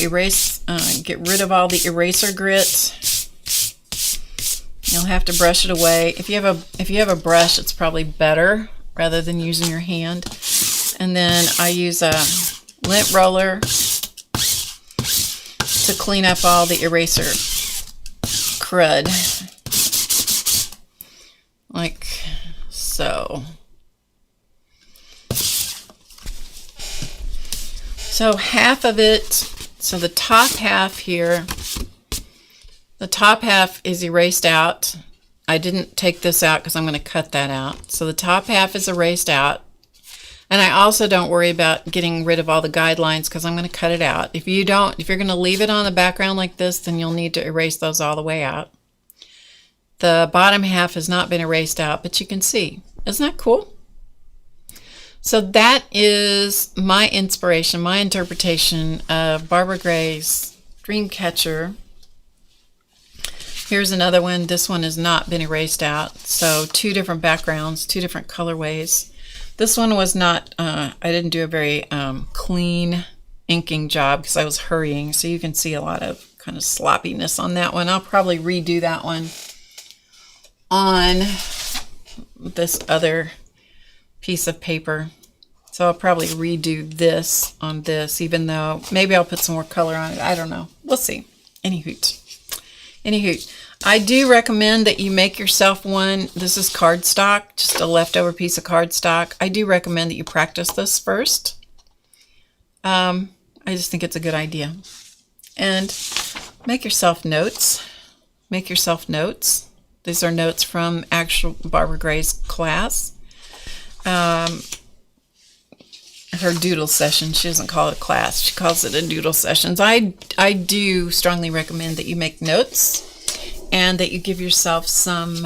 get rid of all the eraser grit. You'll have to brush it away. If you have a brush, it's probably better rather than using your hand. And then I use a lint roller to clean up all the eraser crud, like so. So half of it, so the top half here, the top half is erased out. I didn't take this out because I'm going to cut that out. So the top half is erased out. And I also don't worry about getting rid of all the guidelines because I'm going to cut it out. If you're going to leave it on the background like this, then you'll need to erase those all the way out. The bottom half has not been erased out, but you can see. Isn't that cool? So that is my inspiration, my interpretation of Barbara Gray's Dreamcatcher. Here's another one. This one has not been erased out. So two different backgrounds, two different colorways. This one was not, I didn't do a very clean inking job because I was hurrying. So you can see a lot of kind of sloppiness on that one. I'll probably redo that one on this other piece of paper. So I'll probably redo this on this, even though maybe I'll put some more color on it. I don't know. We'll see. Any hoot. I do recommend that you make yourself one. This is cardstock, just a leftover piece of cardstock. I do recommend that you practice this first. I just think it's a good idea. And make yourself notes. Make yourself notes. These are notes from actual Barbara Gray's class. Her doodle session. She doesn't call it a class. She calls it a doodle sessions. I do strongly recommend that you make notes and that you give yourself some,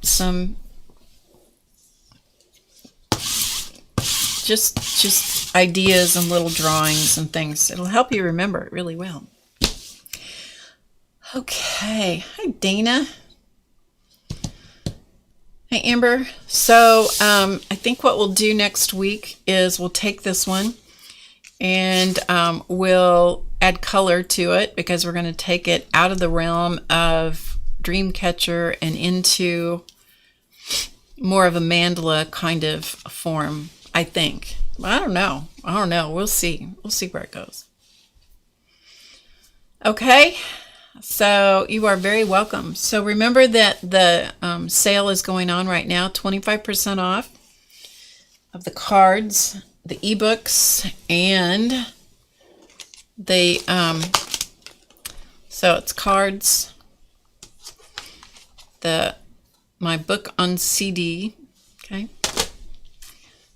some just ideas and little drawings and things. It'll help you remember it really well. Okay. Hi, Dana. Hey, Amber. So I think what we'll do next week is we'll take this one and we'll add color to it because we're going to take it out of the realm of Dreamcatcher and into more of a mandala kind of form, I think. I don't know. We'll see. We'll see where it goes. Okay. So you are very welcome. So remember that the sale is going on right now, 25% off of the cards, the ebooks, and the so it's cards, my book on CD. Okay.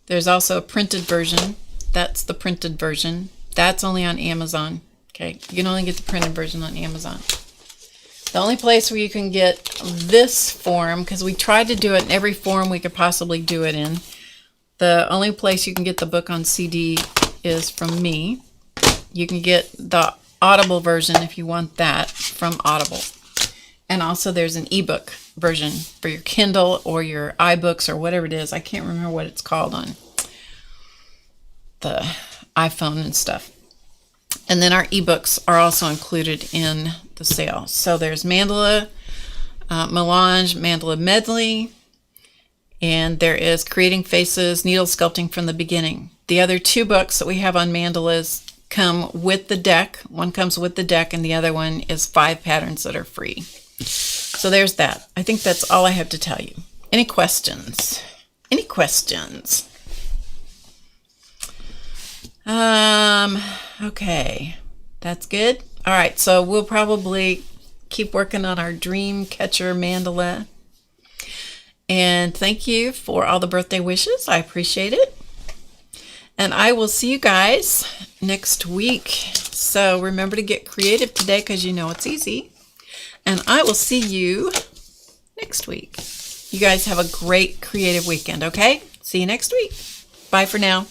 There's also a printed version. That's the printed version. That's only on Amazon. Okay, you can only get the printed version on Amazon. The only place where you can get this form, because we tried to do it in every form we could possibly do it in, the only place you can get the book on CD is from me. You can get the Audible version if you want that from Audible. And also there's an ebook version for your Kindle or your iBooks or whatever it is. I can't remember what it's called on the iPhone and stuff. And then our ebooks are also included in the sale. So there's Mandala Milosh, Mandala Medley, and there is Creating Faces, Needle Sculpting from the Beginning. The other two books that we have on mandalas come with the deck. One comes with the deck and the other one is 5 patterns that are free. So there's that. I think that's all I have to tell you. Any questions? Any questions? Okay, that's good. All right, so we'll probably keep working on our Dreamcatcher mandala. And thank you for all the birthday wishes. I appreciate it. And I will see you guys next week. So remember to get creative today because you know it's easy. And I will see you next week. You guys have a great creative weekend, okay? See you next week. Bye for now.